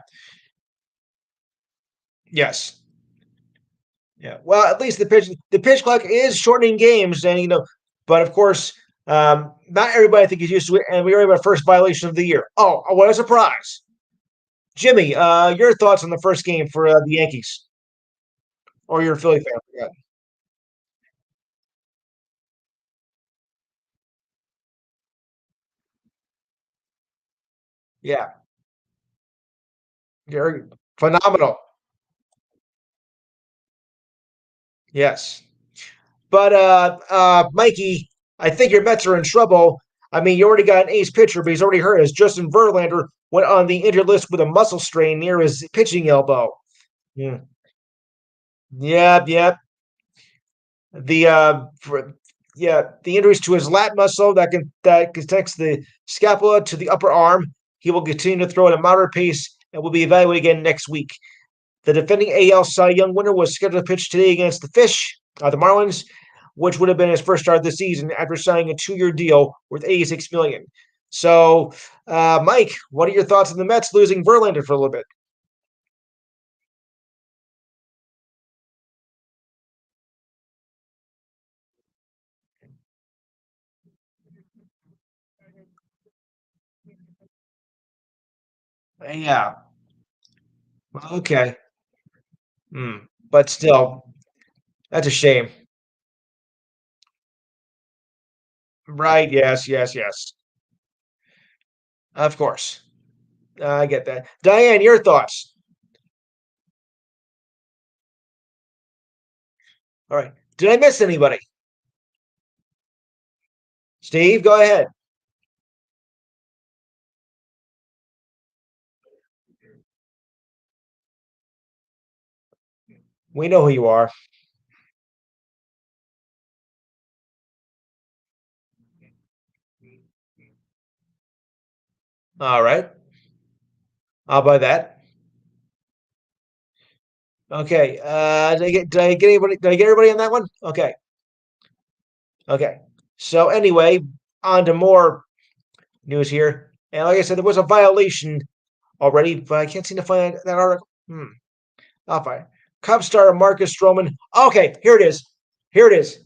Yes. Yeah. Well, at least the pitch clock is shortening games, and but of course, not everybody I think is used to it, and we already have our first violation of the year. Oh, what a surprise! Jimmy, your thoughts on the first game for the Yankees, or your Philly fan? Yeah. Yeah. You're phenomenal. Yes. But Mikey, I think your Mets are in trouble. I mean, you already got an ace pitcher, but he's already hurt as Justin Verlander went on the injured list with a muscle strain near his pitching elbow. Yeah. Yep, yep. The yeah, the injuries to his lat muscle that connects the scapula to the upper arm. He will continue to throw at a moderate pace and will be evaluated again next week. The defending AL Cy Young winner was scheduled to pitch today against the Marlins, which would have been his first start of the season after signing a 2-year deal worth $86 million. So, Mike, what are your thoughts on the Mets losing Verlander for a little bit? Yeah. Okay. Hmm. But still, that's a shame. Right? Yes. Yes. Yes. Of course. I get that. Diane, your thoughts? All right. Did I miss anybody? Steve, go ahead. We know who you are. All right. I'll buy that. Okay. Did I get anybody? Did I get everybody on that one? Okay. Okay. So anyway, on to more news here. And like I said, there was a violation already, but I can't seem to find that article. I'll find it. Cubs star Marcus Stroman. Okay, here it is. Here it is.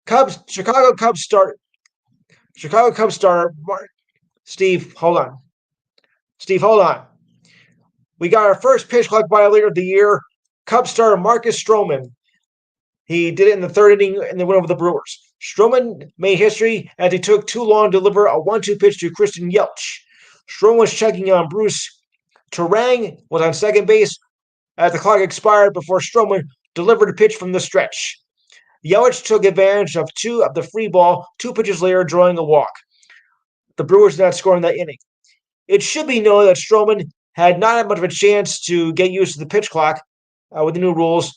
Cubs, Chicago Cubs star Steve. Hold on. Steve, hold on. We got our first pitch clock violator of the year. Cubs star Marcus Stroman. He did it in the third inning and they went over the Brewers. Stroman made history as he took too long to deliver a 1-2 pitch to Christian Yelich. Stroman was checking on Bruce. Terang was on second base as the clock expired before Stroman delivered a pitch from the stretch. Yelich took advantage of the free ball 2 pitches later, drawing a walk. The Brewers did not score in that inning. It should be noted that Stroman had not had much of a chance to get used to the pitch clock with the new rules,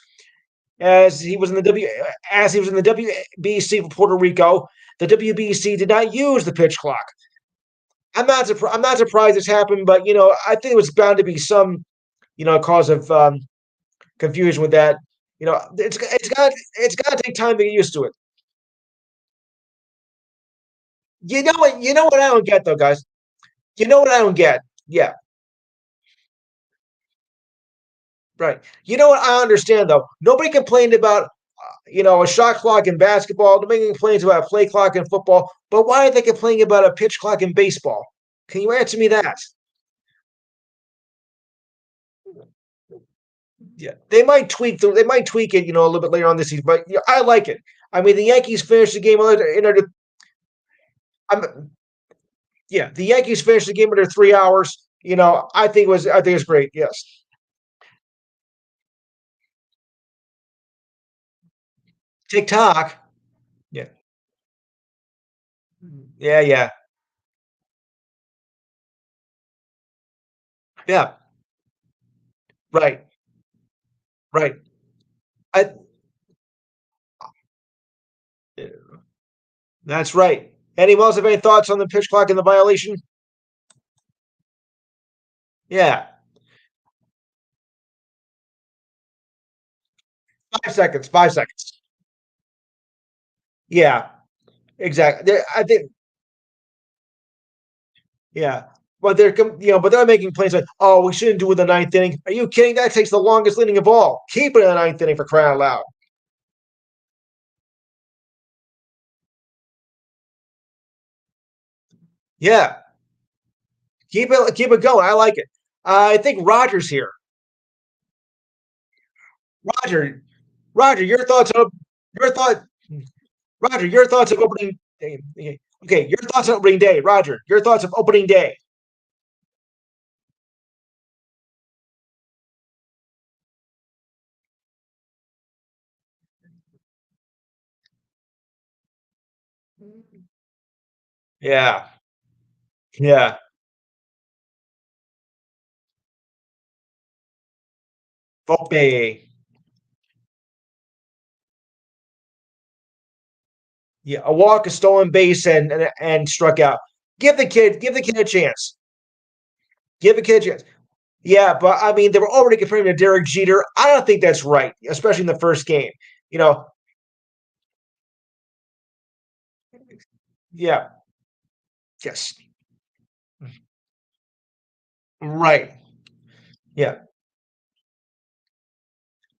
as he was in the WBC for Puerto Rico. The WBC did not use the pitch clock. I'm not surprised this happened, but I think it was bound to be some cause of confusion with that. It's got to take time to get used to it. You know what I don't get though, guys. You know what I don't get? Yeah, right. You know what I understand though? Nobody complained about a shot clock in basketball. Nobody complains about a play clock in football. But why are they complaining about a pitch clock in baseball? Can you answer me that? Yeah, they might tweak it, a little bit later on this season. But I like it. I mean, the Yankees finished the game I'm, yeah, the Yankees finished the game under 3 hours. I think it's great. Yes, TikTok. Yeah, yeah, yeah, yeah. Right, right. I That's right. Anyone else have any thoughts on the pitch clock and the violation? Yeah, 5 seconds. 5 seconds. Yeah, exactly. I think. Yeah, but they're making claims like, "Oh, we shouldn't do it in the ninth inning." Are you kidding? That takes the longest inning of all. Keep it in the ninth inning for crying out loud. Yeah, keep it going. I like it. I think Roger's here. Roger, Roger, your thought, Roger, your thoughts of opening day. Okay, your thoughts on opening day, Roger. Your thoughts of opening day. Yeah. Yeah. Volpe. Yeah, a walk, a stolen base, and struck out. Give the kid a chance. Give the kid a chance. Yeah, but I mean, they were already comparing him to Derek Jeter. I don't think that's right, especially in the first game. You know, yeah, yes, right, yeah.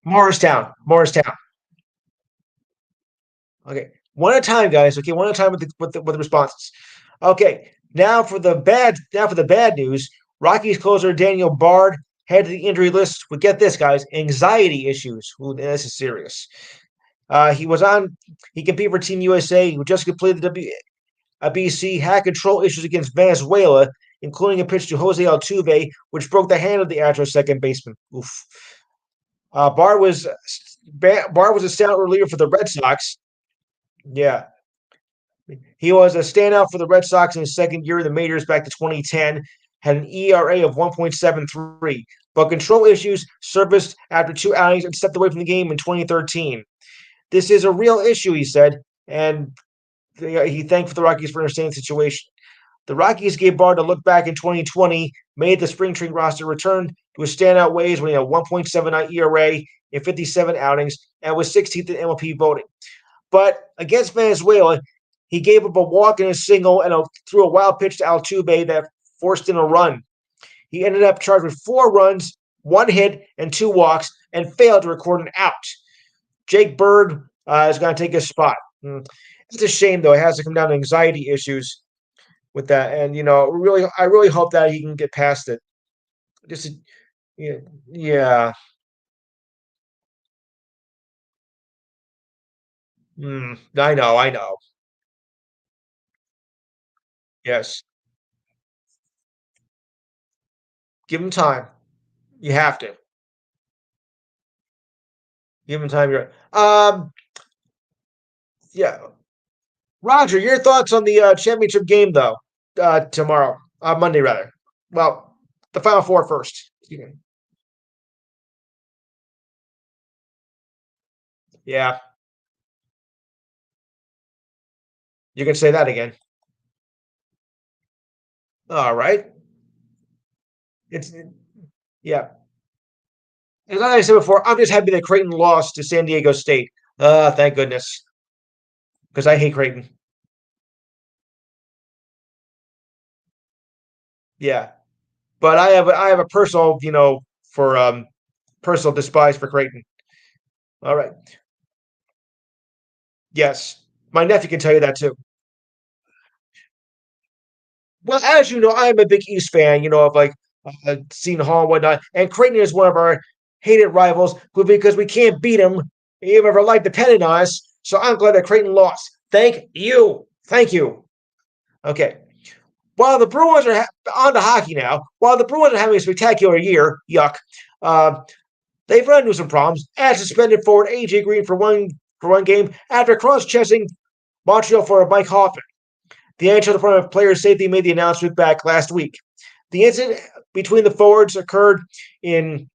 Morristown. Okay, one at a time, guys. Okay, one at a time with the responses. Okay, now for the bad news. Rockies closer Daniel Bard head to the injury list. But get this, guys, anxiety issues. Ooh, this is serious. He was on. He competed for Team USA. He just completed the BC had control issues against Venezuela, including a pitch to Jose Altuve, which broke the hand of the Astros second baseman. Oof. Barr was a standout reliever for the Red Sox. Yeah, he was a standout for the Red Sox in his second year in the majors back to 2010. Had an ERA of 1.73, but control issues surfaced after two outings and stepped away from the game in 2013. This is a real issue, he said, and he thanked the Rockies for understanding the situation. The Rockies gave Bard a look back in 2020, made the spring training roster return to his standout ways when he had a 1.79 ERA in 57 outings and was 16th in MLB voting. But against Venezuela, he gave up a walk and a single and threw a wild pitch to Altuve that forced in a run. He ended up charged with 4 runs, 1 hit, and 2 walks, and failed to record an out. Jake Bird is going to take his spot. It's a shame, though. It has to come down to anxiety issues with that. And I really hope that he can get past it. Just yeah, yeah. I know. Yes, give him time. You have to give him time. Yeah. Roger, your thoughts on the championship game though? Tomorrow, Monday rather. Well, the final four first. Yeah, you can say that again. All right. It's yeah. As I said before, I'm just happy that Creighton lost to San Diego State. Thank goodness, because I hate Creighton. Yeah, but I have a personal, for personal despise for Creighton. All right. Yes, my nephew can tell you that too. Well, as you know, I'm a big East fan. Of like Seton Hall and whatnot, and Creighton is one of our hated rivals, because we can't beat them, even if our life depended on us. So I'm glad that Creighton lost. Thank you. Okay. While the Bruins are on to hockey now, while the Bruins are having a spectacular year, yuck, uh, they've run into some problems and suspended forward AJ Green for one game after cross-checking Montreal for Mike Hoffman. The NHL Department of Player Safety made the announcement back last week. The incident between the forwards occurred in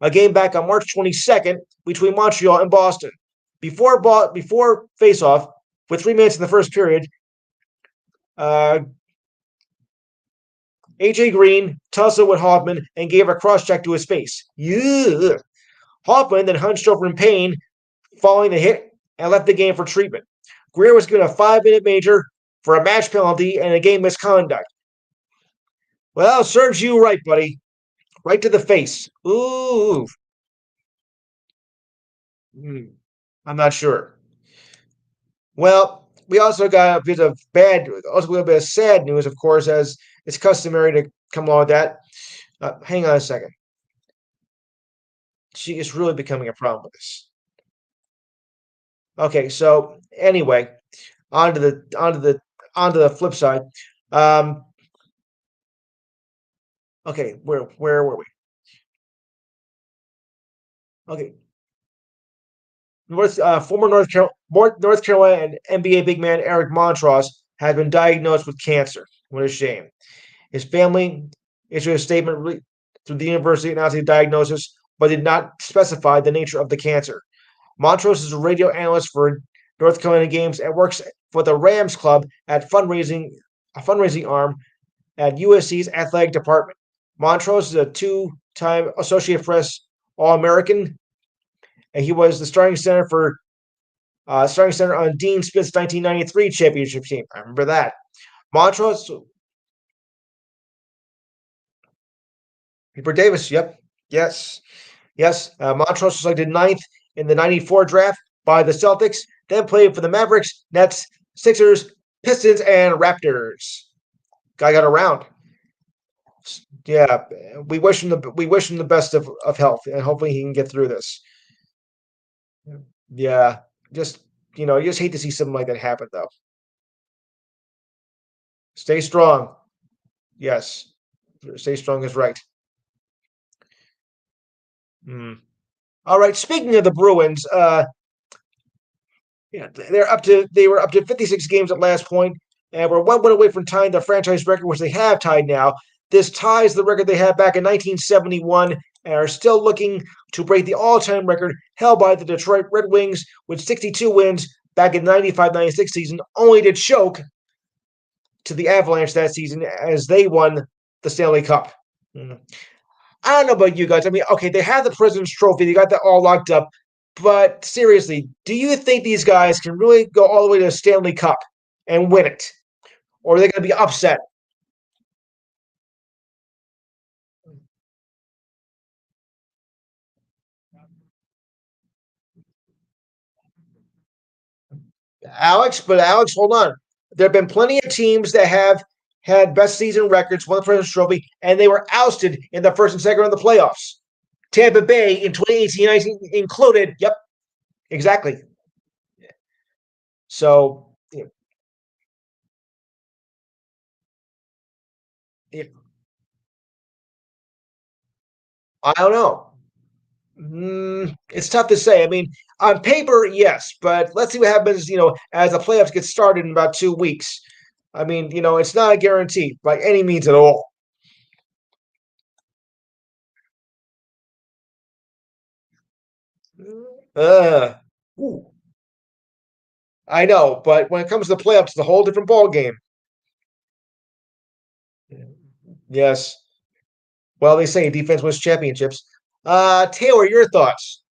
a game back on March 22nd between Montreal and Boston. Before face-off, with 3 minutes in the first period, uh, AJ Green tussled with Hoffman and gave a cross check to his face. Yeah. Hoffman then hunched over in pain following the hit and left the game for treatment. Greer was given a 5-minute major for a match penalty and a game misconduct. Well, serves you right, buddy. Right to the face. Ooh. I'm not sure. Well, we also got a bit of also a little bit of sad news, of course, as it's customary to come along with that. Hang on a second. She is really becoming a problem with this. Okay, so anyway, onto the flip side. Um, okay, where were we? Okay, former North Carolina and NBA big man Eric Montross has been diagnosed with cancer. What a shame. His family issued a statement through the university announcing the diagnosis, but did not specify the nature of the cancer. Montrose is a radio analyst for North Carolina games and works for the Rams Club at a fundraising arm at USC's athletic department. Montrose is a two-time Associated Press All-American, and he was the starting center on Dean Smith's 1993 championship team. I remember that. Montrose, Hubert Davis. Yep. Yes. Yes. Montrose was selected ninth in the '94 draft by the Celtics. Then played for the Mavericks, Nets, Sixers, Pistons, and Raptors. Guy got around. Yeah, we wish him the best of health, and hopefully he can get through this. Yeah, just you just hate to see something like that happen, though. Stay strong. Yes, stay strong is right. Hmm. All right. Speaking of the Bruins, yeah, they were up to 56 games at last point, and we're one win away from tying the franchise record, which they have tied now. This ties the record they had back in 1971, and are still looking to break the all-time record held by the Detroit Red Wings with 62 wins back in 95-96 season, only to choke to the Avalanche that season as they won the Stanley Cup. Mhm. I don't know about you guys. I mean, okay, they have the President's Trophy, they got that all locked up. But seriously, do you think these guys can really go all the way to the Stanley Cup and win it? Or are they going to be upset? Alex, hold on. There have been plenty of teams that have had best season records, won the President's Trophy, and they were ousted in the first and second round of the playoffs. Tampa Bay in 2018-19 included. Yep, exactly. So, yeah, I don't know. It's tough to say. I mean, on paper, yes, but let's see what happens. As the playoffs get started in about 2 weeks. I mean, it's not a guarantee by any means at all. Uh, ooh, I know, but when it comes to the playoffs, it's a whole different ball game. Yes. Well, they say defense wins championships. Taylor, your thoughts?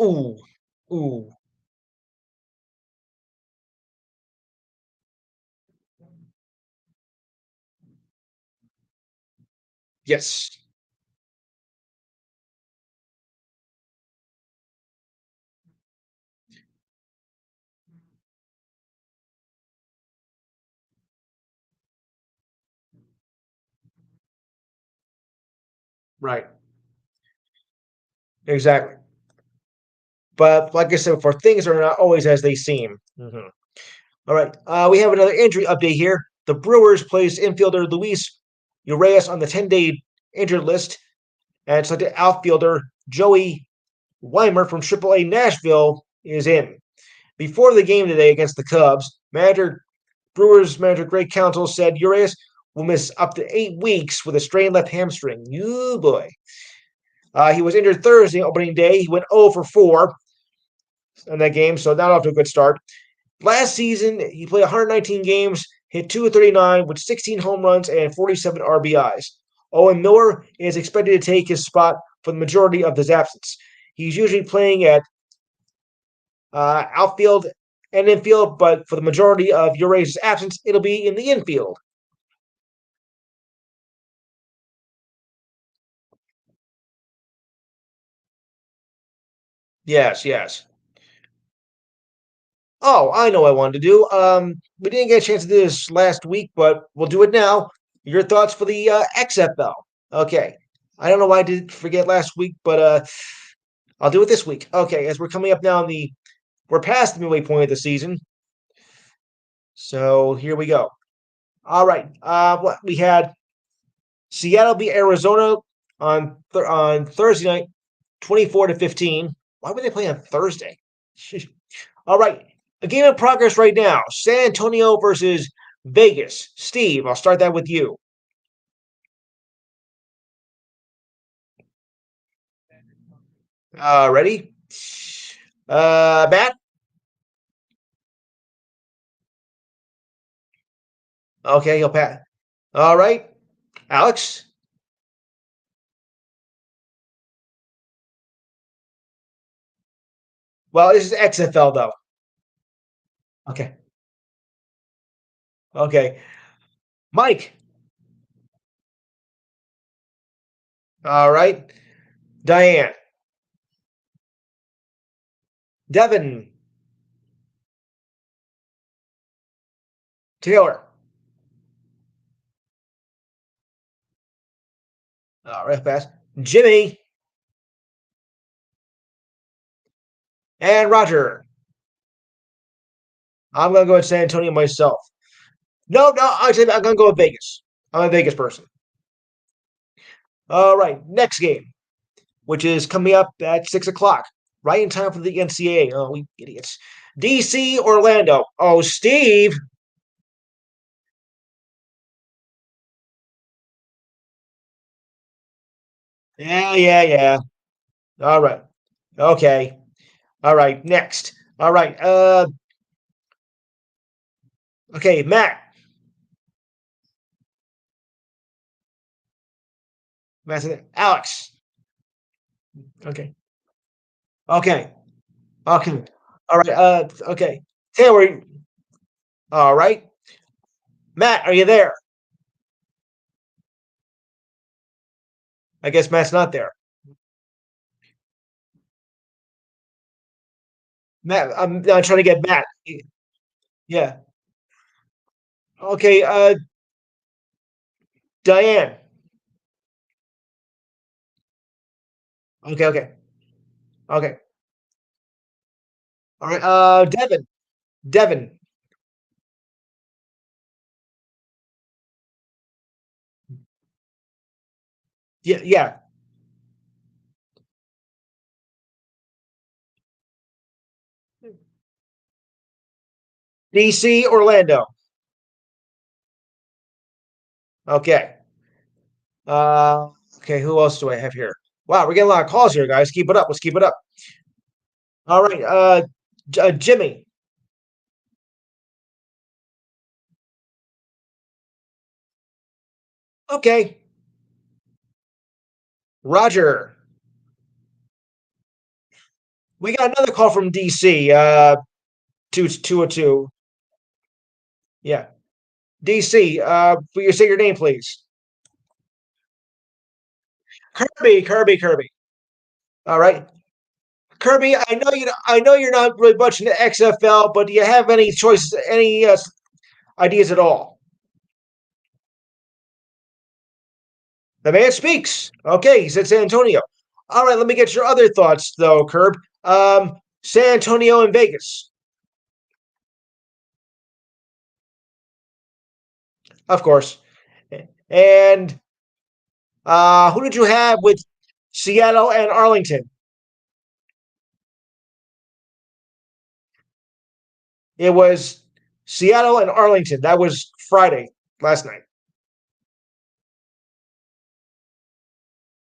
Ooh, ooh, yes, right, exactly. But like I said before, things are not always as they seem. All right. We have another injury update here. The Brewers placed infielder Luis Urias on the 10-day injured list, and selected outfielder Joey Weimer from AAA Nashville is in. Before the game today against the Cubs, Brewers manager Greg Counsell said Urias will miss up to 8 weeks with a strained left hamstring. Oh boy. He was injured Thursday opening day. He went 0 for 4 in that game, so not off to a good start. Last season, he played 119 games, hit 239 with 16 home runs and 47 RBIs. Owen Miller is expected to take his spot for the majority of his absence. He's usually playing at outfield and infield, but for the majority of Urias' absence, it'll be in the infield. Yes, yes. Oh, I know what I wanted to do. We didn't get a chance to do this last week, but we'll do it now. Your thoughts for the XFL? Okay. I don't know why I did forget last week, but I'll do it this week. Okay, as we're coming up now we're past the midway point of the season. So here we go. All right. What we had Seattle beat Arizona on Thursday night, 24-15. Why would they play on Thursday? All right, a game in progress right now. San Antonio versus Vegas. Steve, I'll start that with you. Ready? Matt? Okay, he'll pat. All right. Alex? Well, this is XFL, though. Okay. Okay. Mike? All right. Diane? Devin? Taylor? All right, pass. Jimmy? And Roger? I'm going to go with San Antonio myself. No, actually, I'm going to go with Vegas. I'm a Vegas person. All right, next game, which is coming up at 6 o'clock, right in time for the NCAA. Oh, we idiots. DC, Orlando. Oh, Steve. Yeah. All right. Okay. All right. Next. All right. Okay, Matt. Alex. Okay. Okay. Okay. All right. Okay. Taylor. All right. Matt, are you there? I guess Matt's not there. Matt, I'm trying to get Matt. Yeah. Okay. Diane. Okay. Okay. All right. Devin. Devin. Yeah. DC, Orlando. Okay. Uh, okay. Who else do I have here? Wow, we're getting a lot of calls here, guys. Keep it up. Let's keep it up. All right. Jimmy. Okay. Roger. We got another call from DC. 202. Yeah. DC. Will you say your name, please? Kirby. All right. Kirby, I know you're not really much into XFL, but do you have any choices, any ideas at all? The man speaks. Okay, he said San Antonio. All right, let me get your other thoughts, though, Curb. San Antonio and Vegas, of course. And who did you have with Seattle and Arlington? It was Seattle and Arlington. That was Friday, last night.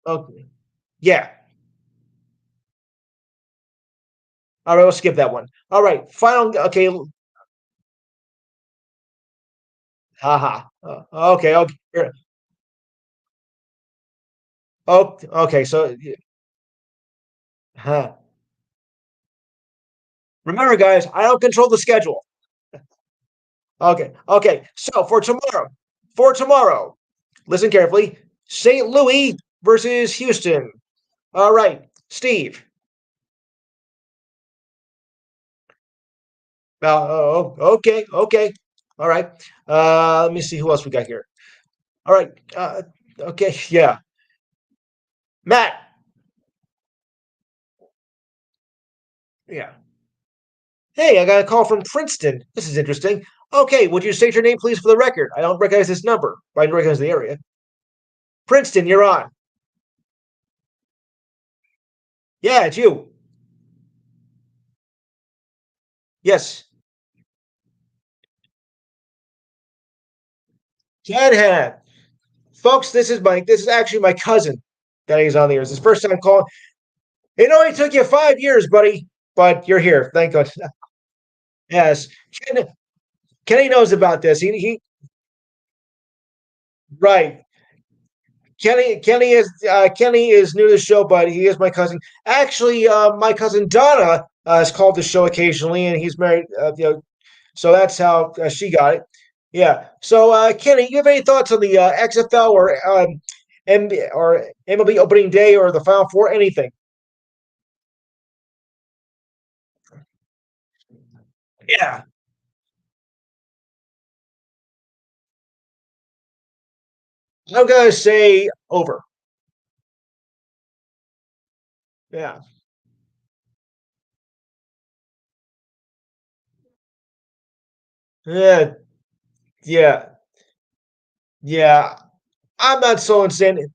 Okay. Yeah. All right, we'll skip that one. All right, final. Okay. Haha. Okay. Oh, okay. So, huh. Remember, guys, I don't control the schedule. Okay. So for tomorrow, listen carefully. St. Louis versus Houston. All right, Steve. Okay. All right. Let me see who else we got here. All right. Okay. Yeah. Matt. Yeah. Hey, I got a call from Princeton. This is interesting. Okay, would you state your name, please, for the record? I don't recognize this number. I recognize the area. Princeton, you're on. Yeah, it's you. Yes. Ken Hanna. Folks, this is actually my cousin that he's on the air. It's his first time calling. It only took you 5 years, buddy, but you're here. Thank God. Yes. Kenny knows about this. He right. Kenny is new to the show, but he is my cousin. Actually, my cousin Donna has called the show occasionally, and he's married. So that's how she got it. Yeah. So, Kenny, you have any thoughts on the XFL or MLB opening day or the Final Four? Anything? Yeah. I'm gonna say over. Yeah. Yeah. Yeah. Yeah. I'm not so insane.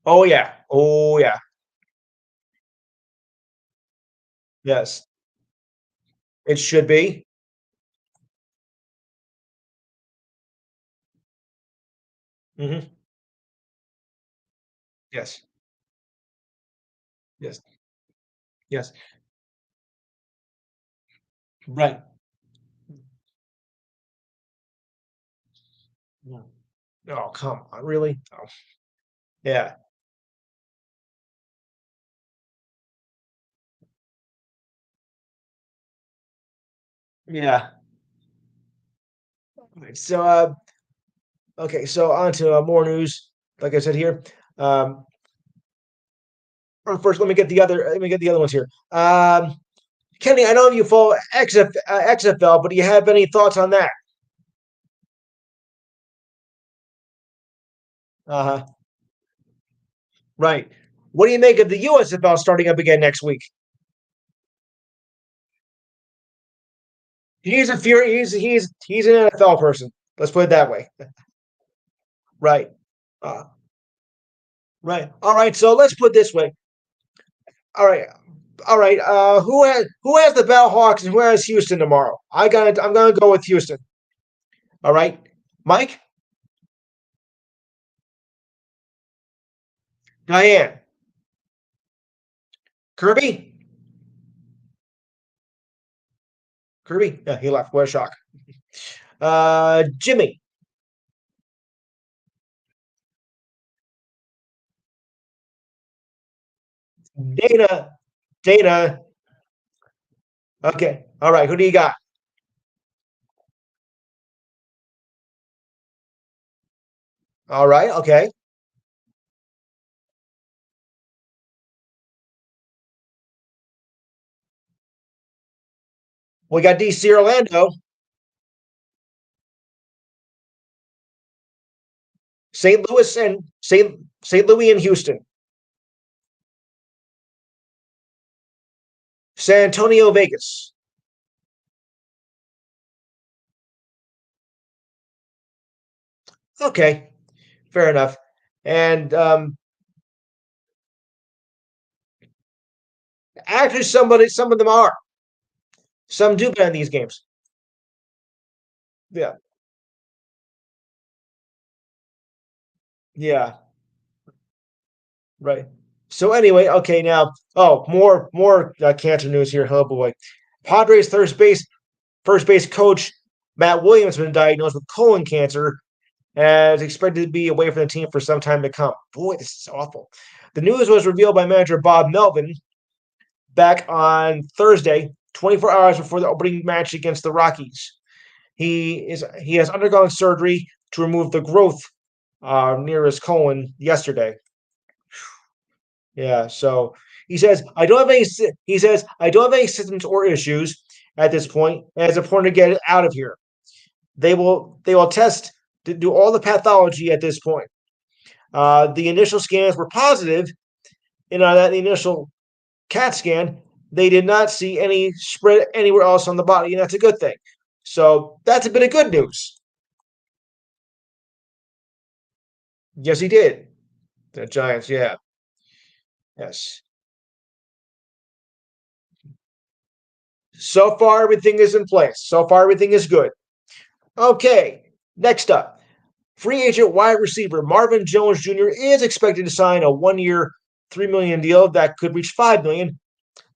Oh yeah. Oh yeah. Yes. It should be. Hmm. Yes. Yes. Yes. Right. Mm. Oh, come on. Really? Oh, yeah. Yeah. Right. So, okay. So on to more news. Like I said here. Um, first, let me get the other ones here. Kenny, I know you follow XFL, but do you have any thoughts on that? Uh-huh. Right. What do you make of the USFL starting up again next week? He's an NFL person. Let's put it that way. Right. Uh, right. All right. So let's put it this way. All right. All right. Who has the Bell Hawks and who has Houston tomorrow? I'm gonna go with Houston. All right. Mike? Diane? Kirby? Kirby? Yeah, he left. What a shock. Jimmy. Dana. Dana. Okay. All right. Who do you got? All right. Okay. We got DC Orlando, St. Louis, and St. Louis and Houston, San Antonio, Vegas. Okay. Fair enough. And actually, some of them are. Some do bet on these games. Yeah. Yeah. Right. So anyway, okay, now, more cancer news here. Oh boy, Padres first base coach Matt Williams has been diagnosed with colon cancer and is expected to be away from the team for some time to come. Boy, this is awful. The news was revealed by manager Bob Melvin back on Thursday, 24 hours before the opening match against the Rockies. He has undergone surgery to remove the growth near his colon yesterday. Yeah, so he says I don't have any symptoms or issues at this point, and it's important to get it out of here. They will test to do all the pathology at this point. The initial scans were positive, and on that initial CAT scan, they did not see any spread anywhere else on the body, and that's a good thing. So that's a bit of good news. Yes, he did. The Giants, yeah. Yes. So far, everything is in place. So far, everything is good. Okay, next up. Free agent wide receiver Marvin Jones Jr. is expected to sign a 1-year, $3 million deal that could reach $5 million.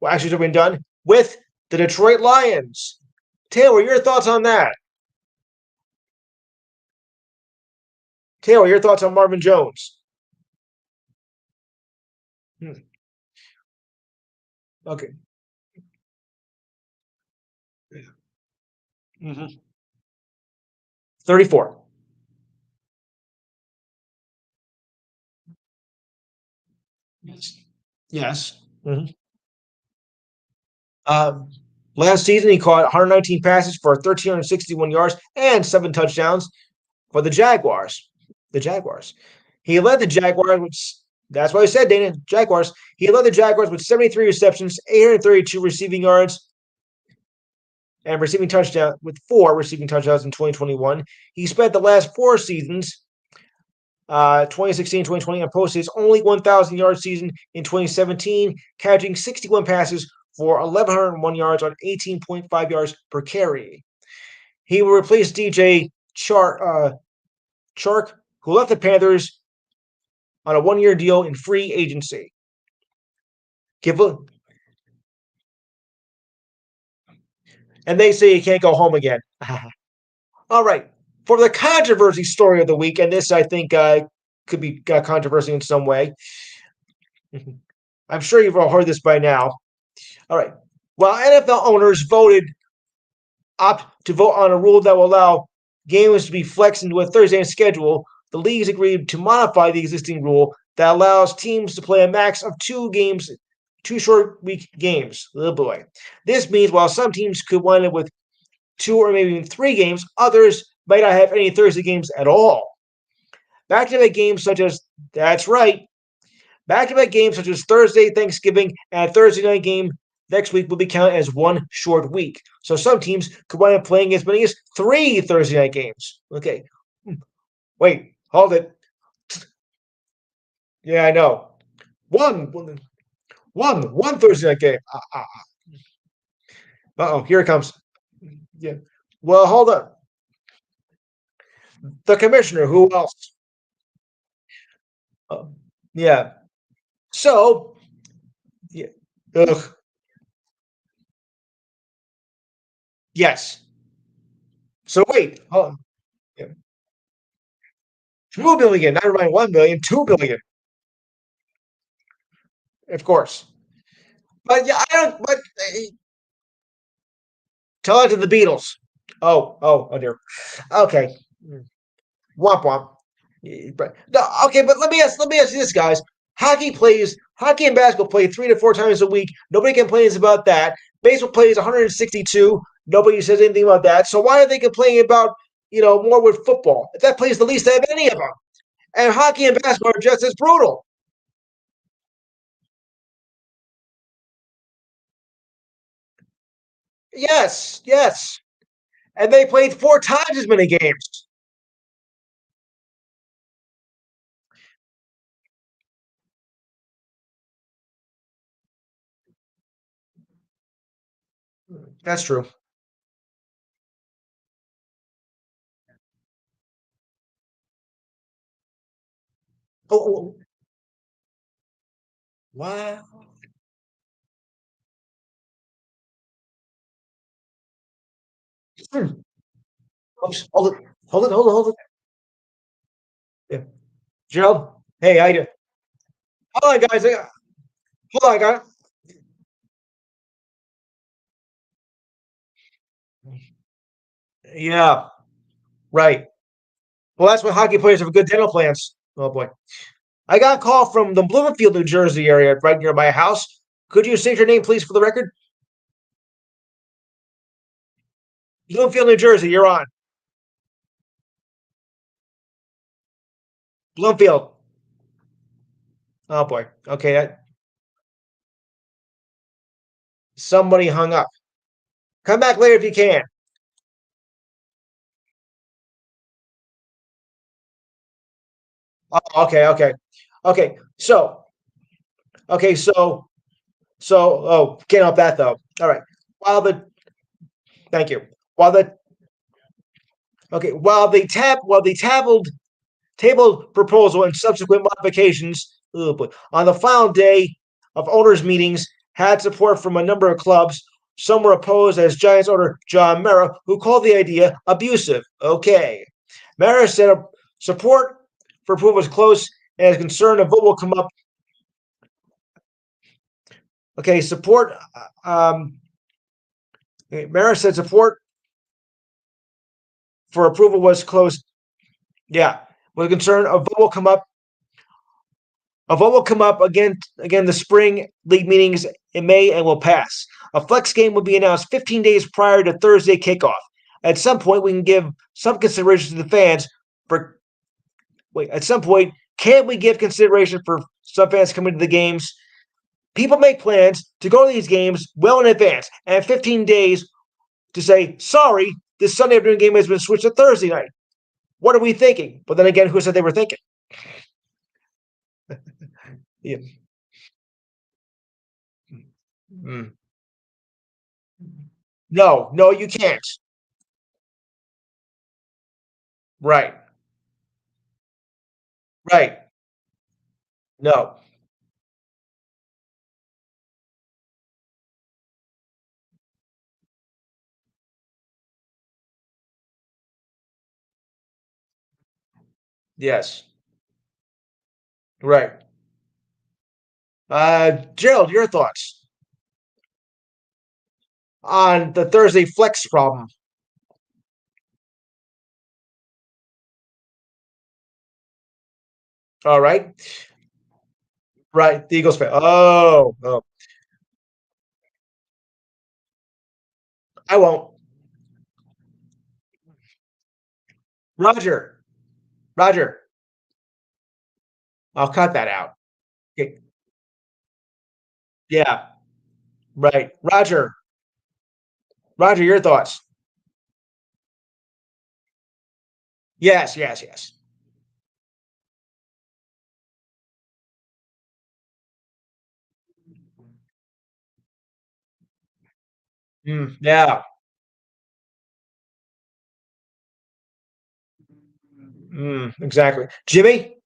Well, actually, it's been done with the Detroit Lions. Taylor, your thoughts on that? Taylor, your thoughts on Marvin Jones? Hmm. Okay. 34. Yes. Yes. Mhm. Um, Last season, he caught 119 passes for 1,361 yards and 7 touchdowns for the Jaguars. The Jaguars. He led the Jaguars, which that's what I said, Dana. Jaguars. He led the Jaguars with 73 receptions, 832 receiving yards, and receiving touchdown with 4 receiving touchdowns in 2021. He spent the last 4 seasons, 2016, 2020, and posted his only 1,000 yard season in 2017, catching 61 passes for 1,101 yards on 18.5 yards per carry. He will replace DJ Chark, who left the Panthers on a 1-year deal in free agency. Give a, and they say he can't go home again. All right. For the controversy story of the week, and this I think could be controversy in some way. I'm sure you've all heard this by now. All right. While NFL owners opt to vote on a rule that will allow games to be flexed into a Thursday night schedule, the leagues agreed to modify the existing rule that allows teams to play a max of 2 games, 2 short week games. Oh boy. This means while some teams could wind up with 2 or maybe even 3 games, others might not have any Thursday games at all. Back-to-back games such as, that's right, back-to-back games such as Thursday, Thanksgiving, and a Thursday night game next week will be counted as one short week. So some teams could wind up playing as many as 3 Thursday night games. Okay. Wait, hold it. Yeah, I know. One, one Thursday night game. Uh-oh, here it comes. Yeah. Well, hold on. The commissioner, who else? Uh, yeah. So, yeah. Ugh. Yes. So wait. Hold on. Yeah. 2 billion, never mind 1 billion, 2 billion, of course. But yeah, I don't. But tell it to the Beatles. Oh dear. Okay. Womp womp. But no, okay, but let me ask you this, guys. Hockey and basketball play 3 to 4 times a week. Nobody complains about that. Baseball plays 162. Nobody says anything about that. So why are they complaining about more with football? If that plays the least out of any of them, and hockey and basketball are just as brutal. Yes, yes, and they played 4 times as many games. That's true. Oh, wow. Hmm. Oops, hold it. Yeah. Joe, hey, I do. Hold on, guys. Hold on, guys. Yeah, right. Well, that's why hockey players have good dental plans. Oh boy. I got a call from the Bloomfield, New Jersey area, right near my house. Could you state your name, please, for the record? Bloomfield, New Jersey. You're on. Bloomfield. Oh boy. Okay, somebody hung up. Come back later if you can. Oh, okay, okay, okay. So can't help that though. All right. While the thank you. While the while the tabled proposal and subsequent modifications oh boy, on the final day of owners' meetings had support from a number of clubs. Some were opposed, as Giants owner John Mara, who called the idea abusive. Okay. Mara said support for approval was close and is concerned a vote will come up. Okay, support. Mara said support for approval was close. Yeah, with concern a vote will come up. A vote will come up again the spring league meetings in May and will pass. A flex game will be announced 15 days prior to Thursday kickoff. At some point, we can give some consideration to the fans for. Wait, at some point, can we give consideration for some fans coming to the games? People make plans to go to these games well in advance, and 15 days to say, sorry, this Sunday afternoon game has been switched to Thursday night. What are we thinking? But then again, who said they were thinking? Yeah. Mm. No, no, you can't. Right, right. No. Yes. Right. Gerald, your thoughts on the Thursday flex problem? All right. Right. The Eagles fan. Oh. I won't. Roger. Roger. I'll cut that out. Okay. Yeah. Right. Roger. Roger, your thoughts? Yes. Yes. Yes. Yeah. Exactly. Jimmy.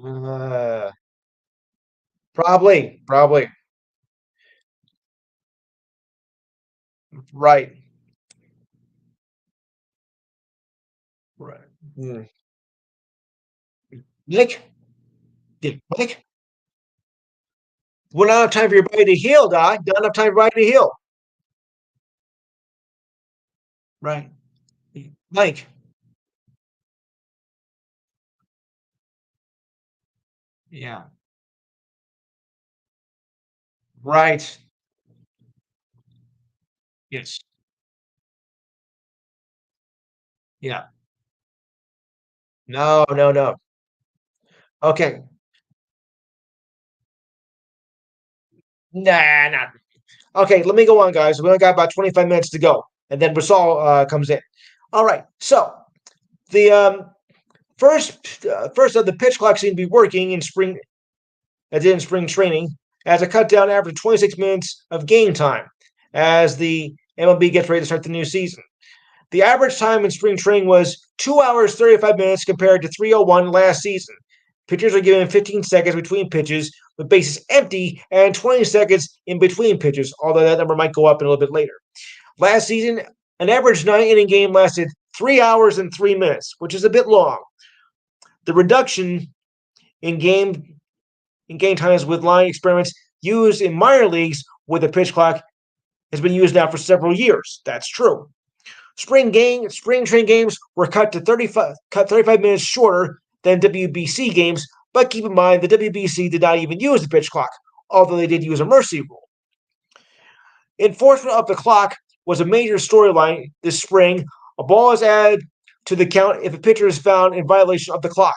Uh, probably. Probably. Right. Right. Mm. Nick. Nick. Well, not enough time for your body to heal, Doc. Not enough time for your body to heal. Right. Mike. Yeah. Right. Yes. Yeah. No, no, no. Okay. Nah, nah. Okay, let me go on, guys. We only got about 25 minutes to go, and then Basal comes in. All right. So the first of the pitch clock seemed to be working in spring as in spring training as a cut down average 26 minutes of game time as the MLB gets ready to start the new season. The average time in spring training was 2 hours 35 minutes compared to 3:01 last season. Pitchers are given 15 seconds between pitches with bases empty and 20 seconds in between pitches, although that number might go up a little bit later. Last season, an average 9 inning game lasted 3 hours and 3 minutes, which is a bit long. The reduction in game times with line experiments used in minor leagues with a pitch clock has been used now for several years. That's true. Spring training games were cut 35 minutes shorter than WBC games, but keep in mind the WBC did not even use the pitch clock, although they did use a mercy rule. Enforcement of the clock was a major storyline this spring. A ball is added to the count if a pitcher is found in violation of the clock.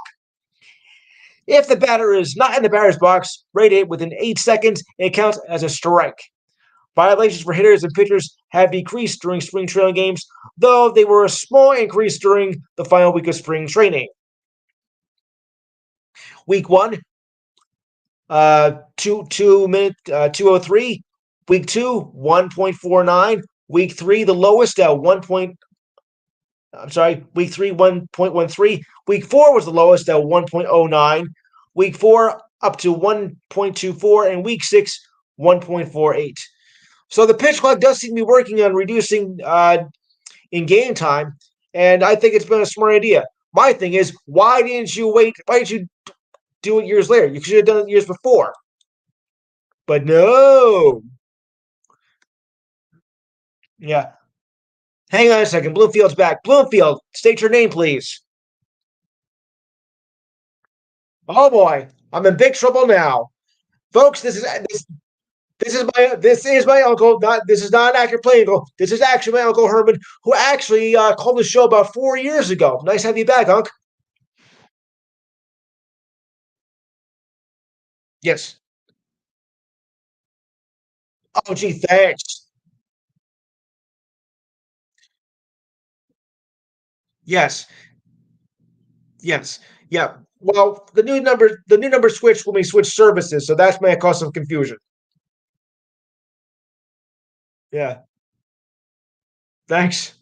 If the batter is not in the batter's box, rate it within 8 seconds, it counts as a strike. Violations for hitters and pitchers have decreased during spring training games, though they were a small increase during the final week of spring training. Week 1, 2 minute 203. Week 2, 1.49. Week 3, the lowest at 1. Week 3, 1.13. Week 4 was the lowest at 1.09. Week 4 up to 1.24, and week 6, 1.48. So the pitch clock does seem to be working on reducing in game time, and I think it's been a smart idea. My thing is, why didn't you wait? Why didn't you do it years later? You should have done it years before. But no. Yeah. Hang on a second. Bloomfield's back. Bloomfield, state your name, please. Oh boy, I'm in big trouble now, folks. This is my uncle. This is not an accurate play uncle. This is actually my uncle Herman, who actually called the show about 4 years ago. Nice to have you back, Unc. Yes. Oh, gee, thanks. Yes, yes, yeah. Well, the new number switched when we switched services, so that's may cause some confusion. Yeah, thanks.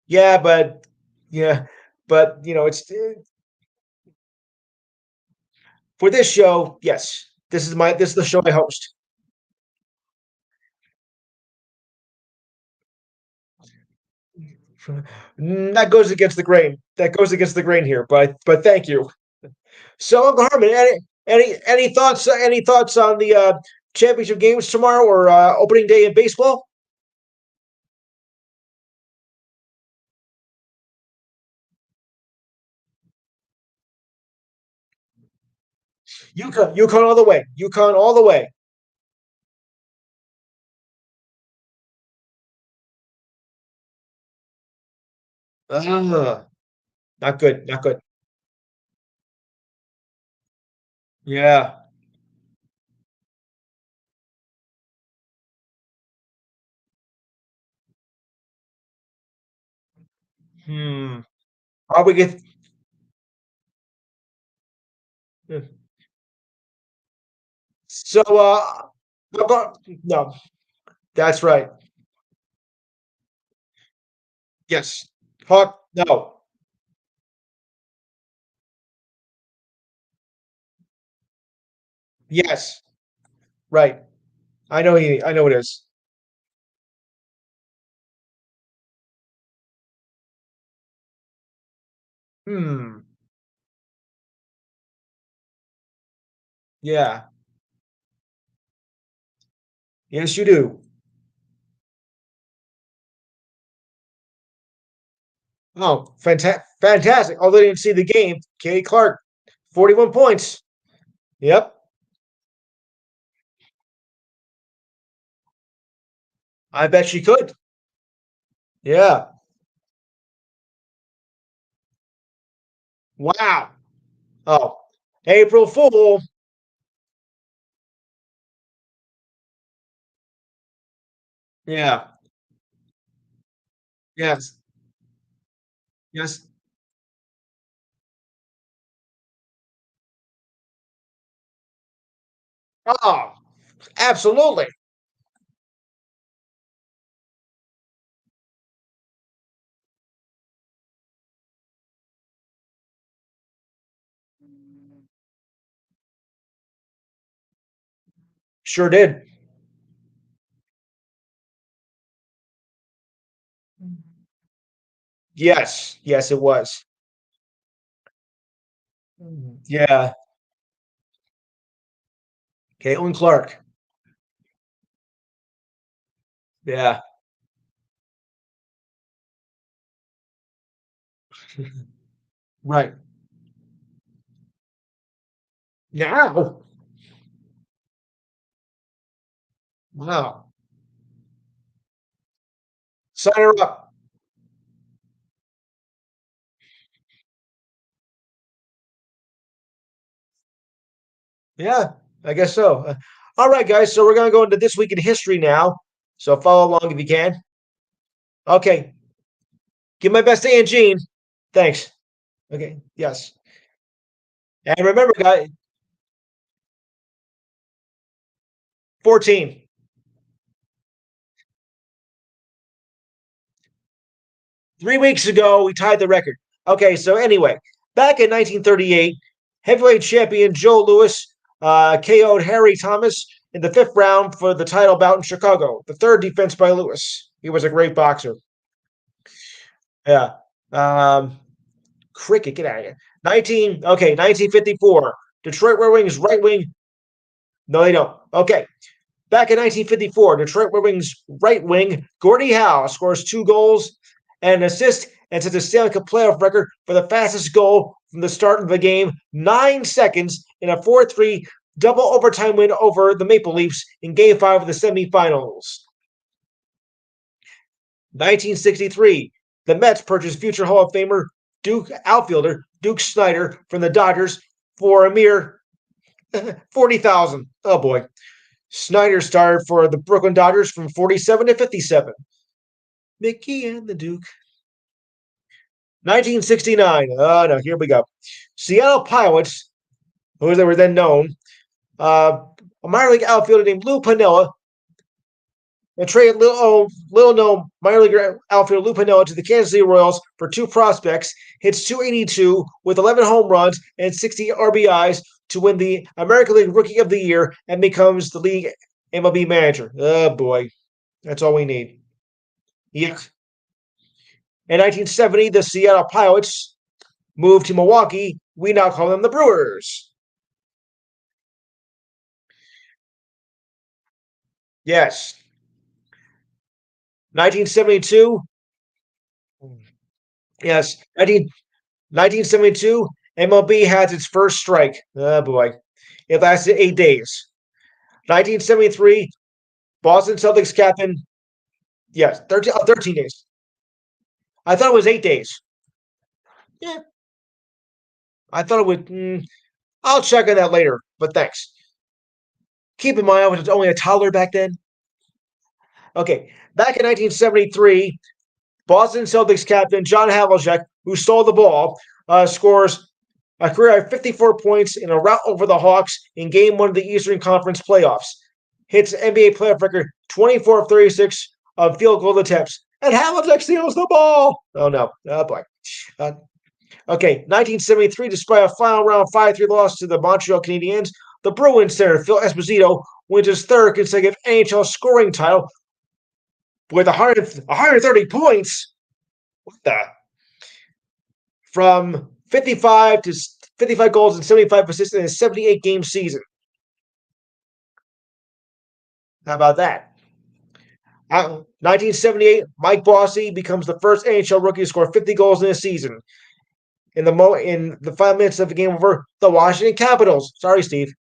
Yeah, but yeah, but it's for this show. Yes, this is the show I host. That goes against the grain. That goes against the grain here, but thank you. So, Uncle Herman, any thoughts? Any thoughts on the championship games tomorrow or opening day in baseball? UConn all the way. UConn all the way. Ah, not good. Not good. Yeah. Hmm. Are we get? So, no, that's right. Yes. Hawk. No. Yes. Right. I know he. I know it is. Hmm. Yeah. Yes, you do. Oh, fantastic. Although I didn't see the game, Katie Clark, 41 points. Yep. I bet she could. Yeah. Wow. Oh, April Fool. Yeah. Yes. Yes. Oh, absolutely. Sure did. Yes. Yes, it was. Yeah. Caitlin Clark. Yeah. Right. Now. Wow. Sign her up. Yeah, I guess so. All right, guys. So we're gonna go into this week in history now. So follow along if you can. Okay. Give my best to Aunt Jean. Thanks. Okay. Yes. And remember, guys, 14. 3 weeks ago, we tied the record. Okay. So anyway, back in 1938, heavyweight champion Joe Louis KO'd Harry Thomas in the fifth round for the title bout in Chicago. The third defense by Louis. He was a great boxer. Yeah. Um, Cricket, get out of here. 1954. Detroit Red Wings right wing. No, they don't. Okay. Back in 1954, Detroit Red Wings right wing Gordie Howe scores 2 goals and an assist and sets a Stanley Cup playoff record for the fastest goal from the start of the game, 9 seconds in a 4-3 double overtime win over the Maple Leafs in Game 5 of the semifinals. 1963, the Mets purchased future Hall of Famer Duke outfielder Duke Snider from the Dodgers for a mere 40,000. Oh boy. Snyder started for the Brooklyn Dodgers from 47 to 57. Mickey and the Duke. 1969. Oh no, here we go. Seattle Pilots, who they were then known, a minor league outfielder named Lou Piniella, and traded little known minor league outfielder Lou Piniella to the Kansas City Royals for 2 prospects. Hits 282 with 11 home runs and 60 RBIs to win the American League Rookie of the Year and becomes the league MLB manager. Oh boy, that's all we need. Yeah. In 1970, the Seattle Pilots moved to Milwaukee. We now call them the Brewers. Yes. 1972. Yes. 1972, MLB has its first strike. Oh boy. It lasted 8 days. 1973, Boston Celtics captain. Yes, 13 days. I thought it was 8 days. Yeah. I thought it would. I'll check on that later, but thanks. Keep in mind, I was only a toddler back then. Okay. Back in 1973, Boston Celtics captain John Havlicek, who stole the ball, scores a career high 54 points in a rout over the Hawks in Game 1 of the Eastern Conference playoffs. Hits NBA playoff record 24 of 36 of field goal attempts. And Havlicek steals the ball. Oh, no. Oh, boy. Okay, 1973, despite a final round 5-3 loss to the Montreal Canadiens, the Bruins center Phil Esposito wins his third consecutive NHL scoring title with 130 points. What the? From 55 goals and 75 assists in a 78-game season. How about that? 1978, Mike Bossy becomes the first NHL rookie to score 50 goals in a season. In the 5 minutes of the game over the Washington Capitals. Sorry, Steve.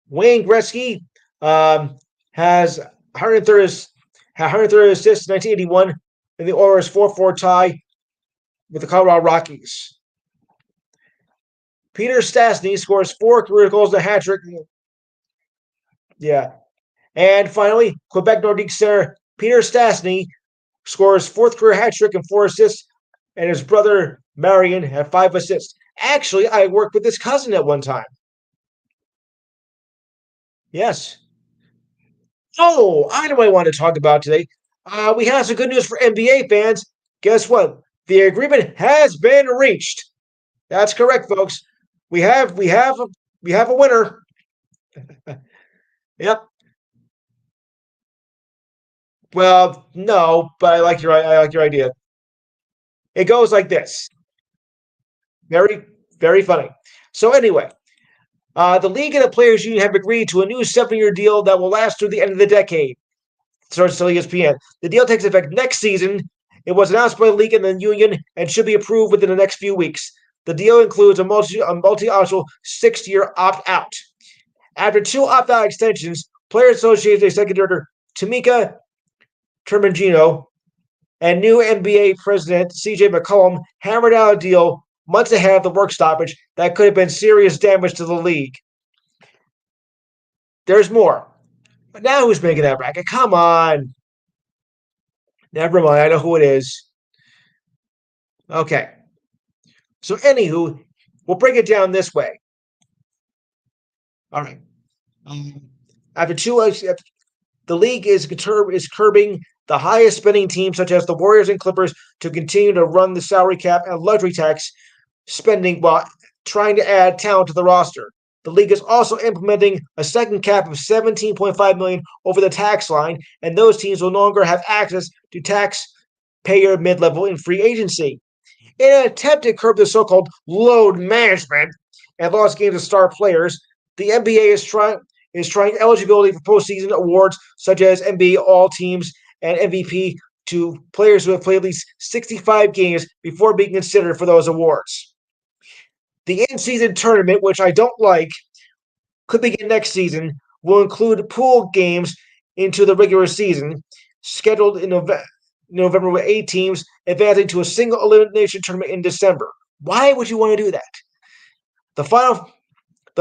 Wayne Gretzky has 130 assists in 1981 in the Oilers 4-4 tie with the Colorado Rockies. Peter Stastny scores 4 career goals and a hat trick. Yeah. And finally, Quebec Nordique center Peter Stastny scores 4th career hat trick and 4 assists, and his brother Marion had 5 assists. Actually, I worked with his cousin at one time. Yes. Oh, I know what I want to talk about today. We have some good news for NBA fans. Guess what? The agreement has been reached. That's correct, folks. We have a winner. Yep. Well, no, but I like your idea. It goes like this. Very, very funny. So anyway, the league and the players union have agreed to a new 7-year deal that will last through the end of the decade. Starts to ESPN. The deal takes effect next season. It was announced by the league and the union and should be approved within the next few weeks. The deal includes a multi-optional 6-year opt-out. After 2 opt-out extensions, Players Association Executive Director Tamika Termagino and new NBA President CJ McCollum hammered out a deal months ahead of the work stoppage that could have been serious damage to the league. There's more. But now who's making that bracket? Come on. Never mind. I know who it is. Okay. So, anywho, we'll break it down this way. All right. After the league is curbing the highest spending teams, such as the Warriors and Clippers, to continue to run the salary cap and luxury tax spending while trying to add talent to the roster. The league is also implementing a second cap of $17.5 million over the tax line, and those teams will no longer have access to taxpayer mid-level in free agency. In an attempt to curb the so-called load management and lost games of star players, the NBA is trying eligibility for postseason awards such as NBA All Teams and MVP to players who have played at least 65 games before being considered for those awards. The in-season tournament, which I don't like, could begin next season, will include pool games into the regular season, scheduled in November with 8 teams advancing to a single elimination tournament in December. Why would you want to do that? The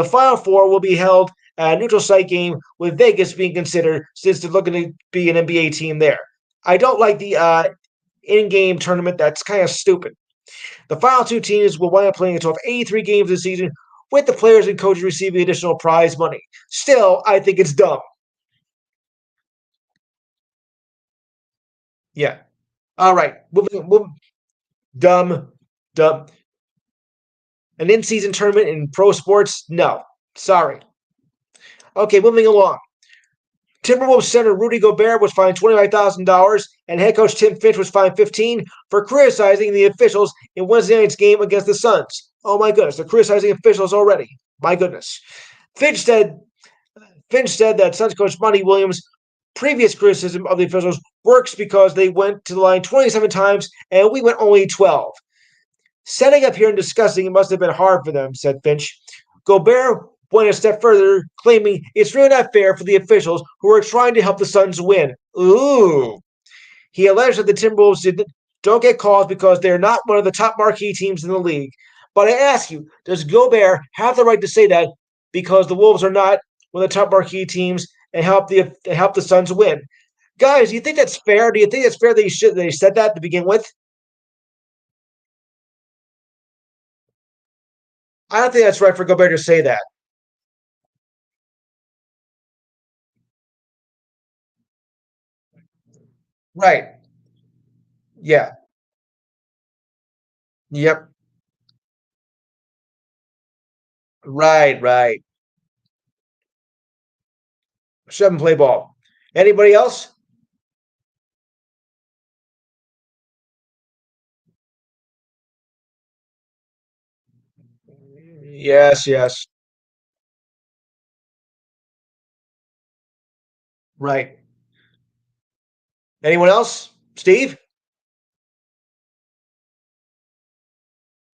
final four will be held at a neutral site game with Vegas being considered since they're looking to be an NBA team there. I don't like the in-game tournament. That's kind of stupid. The final 2 teams will wind up playing a total of 83 games this season, with the players and coaches receiving additional prize money. Still, I think it's dumb. Yeah. All right. Dumb. An in-season tournament in pro sports? No. Sorry. Okay, moving along. Timberwolves center Rudy Gobert was fined $25,000, and head coach Tim Finch was fined $15,000 for criticizing the officials in Wednesday night's game against the Suns. Oh my goodness, they're criticizing officials already. My goodness. Finch said that Suns coach Monty Williams' previous criticism of the officials works because they went to the line 27 times and we went only 12. Setting up here and discussing it must have been hard for them, said Finch. Gobert went a step further, claiming it's really not fair for the officials who are trying to help the Suns win. Ooh. He alleged that the Timberwolves don't get calls because they're not one of the top marquee teams in the league. But I ask you, does Gobert have the right to say that because the Wolves are not one of the top marquee teams and help the Suns win? Guys, do you think that's fair? Do you think it's fair that they said that to begin with? I don't think that's right for Gobert to say that. Right. Yeah. Yep. Right. Shove and play ball. Anybody else? Yes. Right. Anyone else? Steve?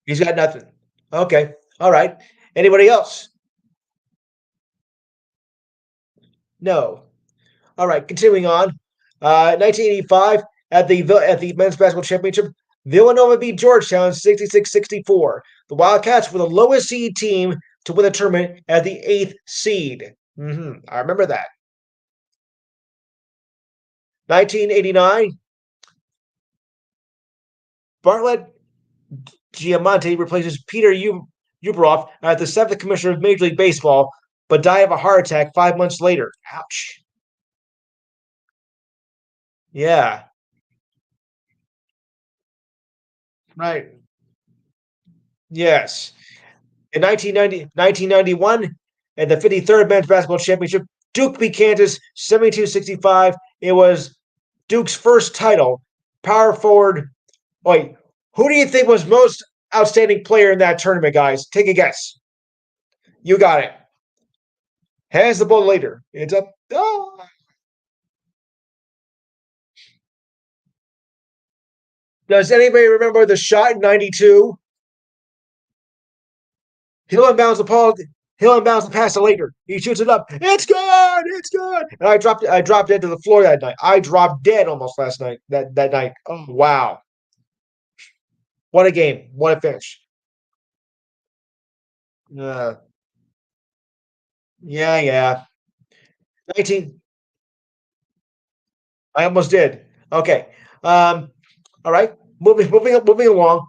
He's got nothing. Okay. All right. Anybody else? No. All right. Continuing on. 1985 at the men's basketball championship, Villanova beat Georgetown 66-64. The Wildcats were the lowest seed team to win the tournament at the 8th seed. I remember that. 1989, Bartlett Giamatti replaces Peter Ueberroth as the 7th commissioner of Major League Baseball, but died of a heart attack 5 months later. Ouch. Yeah, right. Yes. In 1991, at the 53rd Men's Basketball Championship, Duke beat Kansas 72-65. It was Duke's first title. Power forward. Wait, who do you think was most outstanding player in that tournament, guys? Take a guess. You got it. Has the ball later. It's up. Oh. Does anybody remember the shot in 92? He'll inbounds the ball. He'll inbounds the pass to later. He shoots it up. It's good. It's good. And I dropped dead to the floor that night. I dropped dead almost last night. That night. Oh wow. What a game. What a finish. Uh, yeah, yeah. 19. I almost did. Okay. Um, all right. Moving along.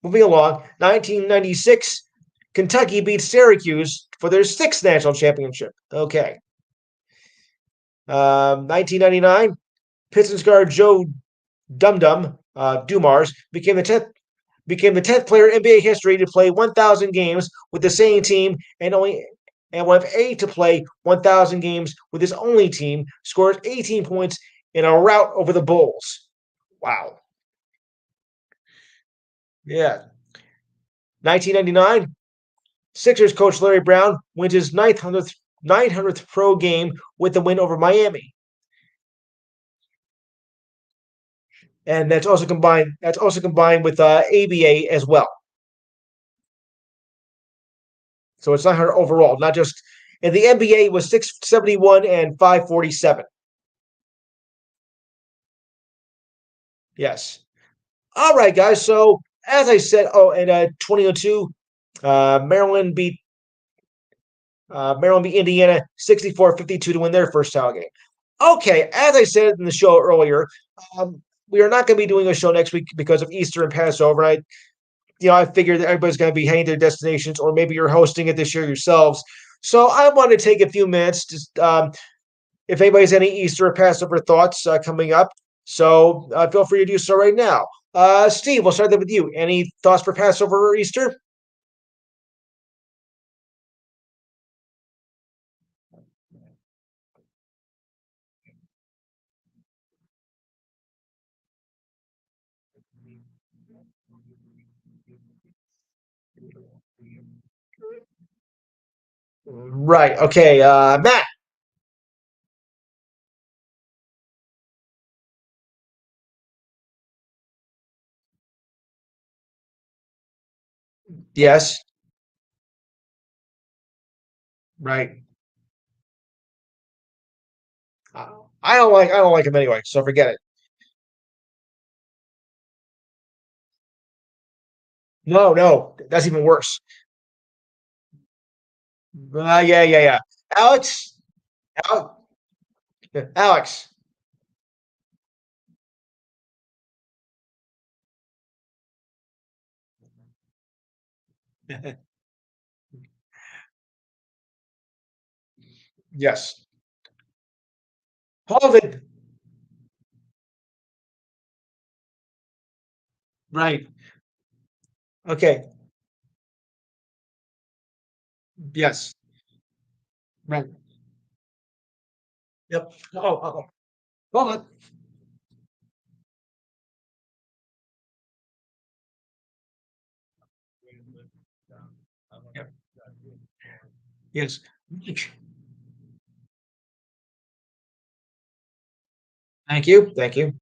Moving along. 1996, Kentucky beats Syracuse for their sixth national championship. Okay. 1999, Pistons guard Joe Dumars became the tenth player in NBA history to play 1,000 games with the same team and one of eight to play 1,000 games with his only team. Scores 18 points in a rout over the Bulls. Wow. Yeah. 1999, Sixers coach Larry Brown wins his 900th pro game with the win over Miami. And that's also combined with ABA as well. So it's 900 overall, not just. And the NBA was 671 and 547. Yes. All right, guys. So as I said, in 2002, uh, Maryland beat Maryland beat Indiana 64-52 to win their first title game. Okay, as I said in the show earlier, we are not going to be doing a show next week because of Easter and Passover. I figured that everybody's going to be heading to their destinations, or maybe you're hosting it this year yourselves. So I want to take a few minutes to, if anybody's any Easter or Passover thoughts coming up. So feel free to do so right now. Steve, we'll start with you. Any thoughts for Passover or Easter? Right. Okay. Matt. Yes. Right. I don't like him anyway, so forget it. No, no, that's even worse. Yeah, yeah, yeah. Alex, Alex, Alex. Yes. Harvard. Right. Okay. Yes. Right. Yep. Oh. Hold on. Yep. Yes. Thank you. Thank you.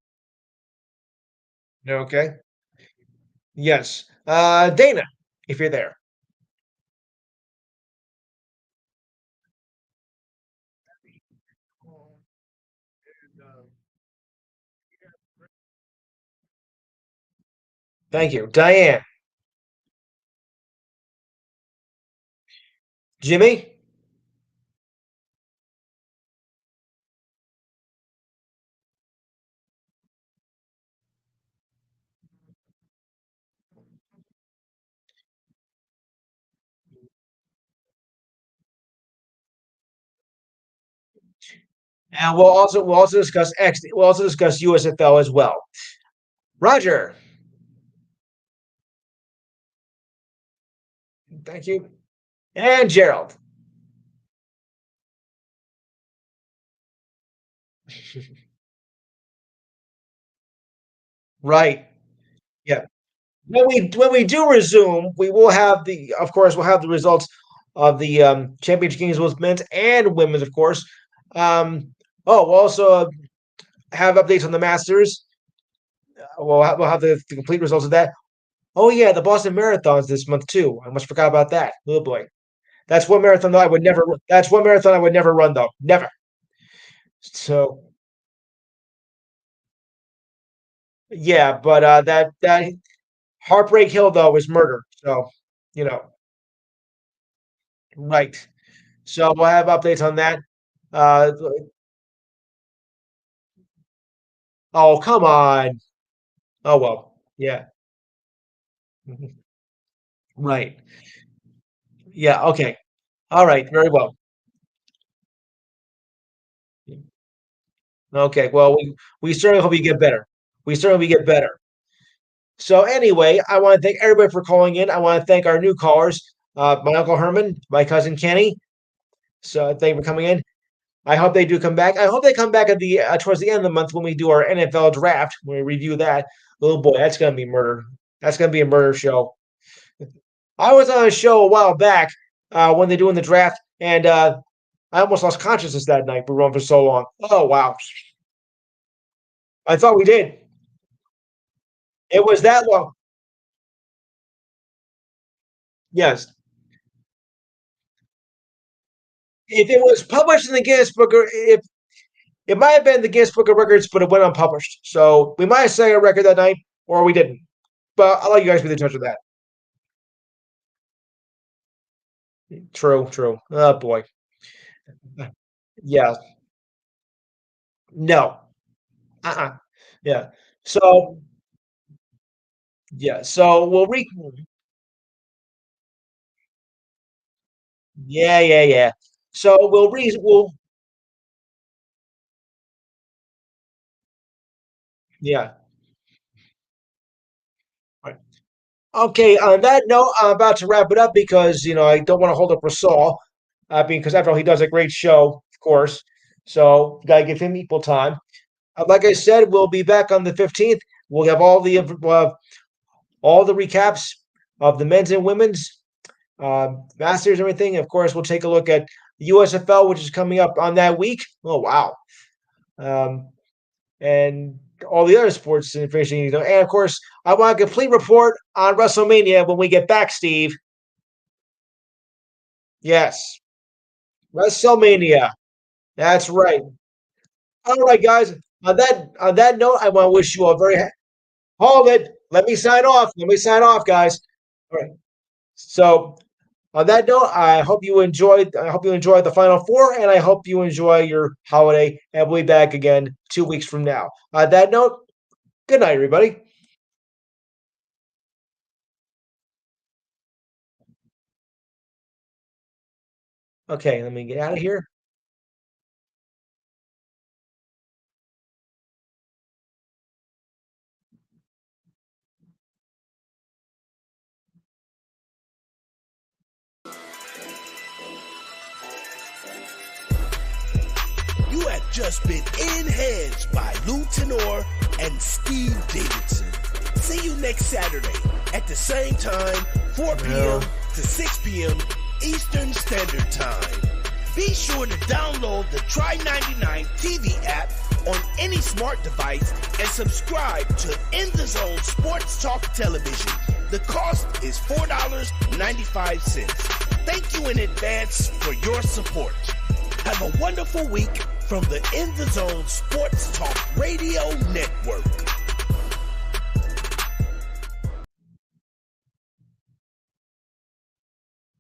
Okay. Yes. Dana, if you're there. Thank you. Diane. Jimmy. And we'll also discuss USFL as well. Roger. Thank you. And Gerald. Right. Yeah. When we do resume, we will have of course, we'll have the results of the championship games, both men's and women's, of course. We'll also have updates on the Masters. We'll have the complete results of that. Oh yeah, the Boston Marathon's this month too. I almost forgot about that. Oh boy, that's one marathon though I would never. That's one marathon I would never run though. Never. So yeah, but that Heartbreak Hill though was murder. So you know. Right. So we'll have updates on that. Uh, oh, come on. Oh, well. Yeah. Mhm. Right. Yeah. Okay. All right. Very well. Okay. Well, we certainly hope you get better. We certainly get better. So anyway, I want to thank everybody for calling in. I want to thank our new callers, my uncle Herman, my cousin Kenny. So thank you for coming in. I hope they do come back. I hope they come back at the towards the end of the month when we do our NFL draft. When we review that, oh boy, that's gonna be murder. That's gonna be a murder show. I was on a show a while back when they're doing the draft, and I almost lost consciousness that night. We were on for so long. Oh wow, I thought we did. It was that long. Yes. If it was published in the Guinness Book, if it might have been the Guinness Book of Records, but it went unpublished. So we might have set a record that night, or we didn't. But I'll let you guys be in touch with that. True, true. Oh boy. Yeah. No. Uh-uh. Yeah. So yeah. So we'll re. Yeah, yeah, yeah. So we'll re. We'll. Yeah. Right. Okay. On that note, I'm about to wrap it up because I don't want to hold up Rasol, because after all, he does a great show, of course. So gotta give him equal time. Like I said, we'll be back on the 15th. We'll have all the recaps of the men's and women's Masters and everything. Of course, we'll take a look at the USFL, which is coming up on that week. Oh wow! Um, and all the other sports information you know. And of course, I want a complete report on WrestleMania when we get back, Steve. Yes, WrestleMania. That's right. All right, guys. On that note, I want to wish you a very hold it. Let me sign off. Let me sign off, guys. All right. So on that note, I hope you enjoyed the Final Four, and I hope you enjoy your holiday. And we'll be back again 2 weeks from now. On that note, good night, everybody. Okay, let me get out of here. You have just been enhanced by Lou Tenor and Steve Davidson. See you next Saturday at the same time, 4 p.m. to 6 p.m. Eastern Standard Time. Be sure to download the Try 99 TV app on any smart device and subscribe to In the Zone Sports Talk Television. The cost is $4.95. Thank you in advance for your support. Have a wonderful week from the In the Zone Sports Talk Radio Network.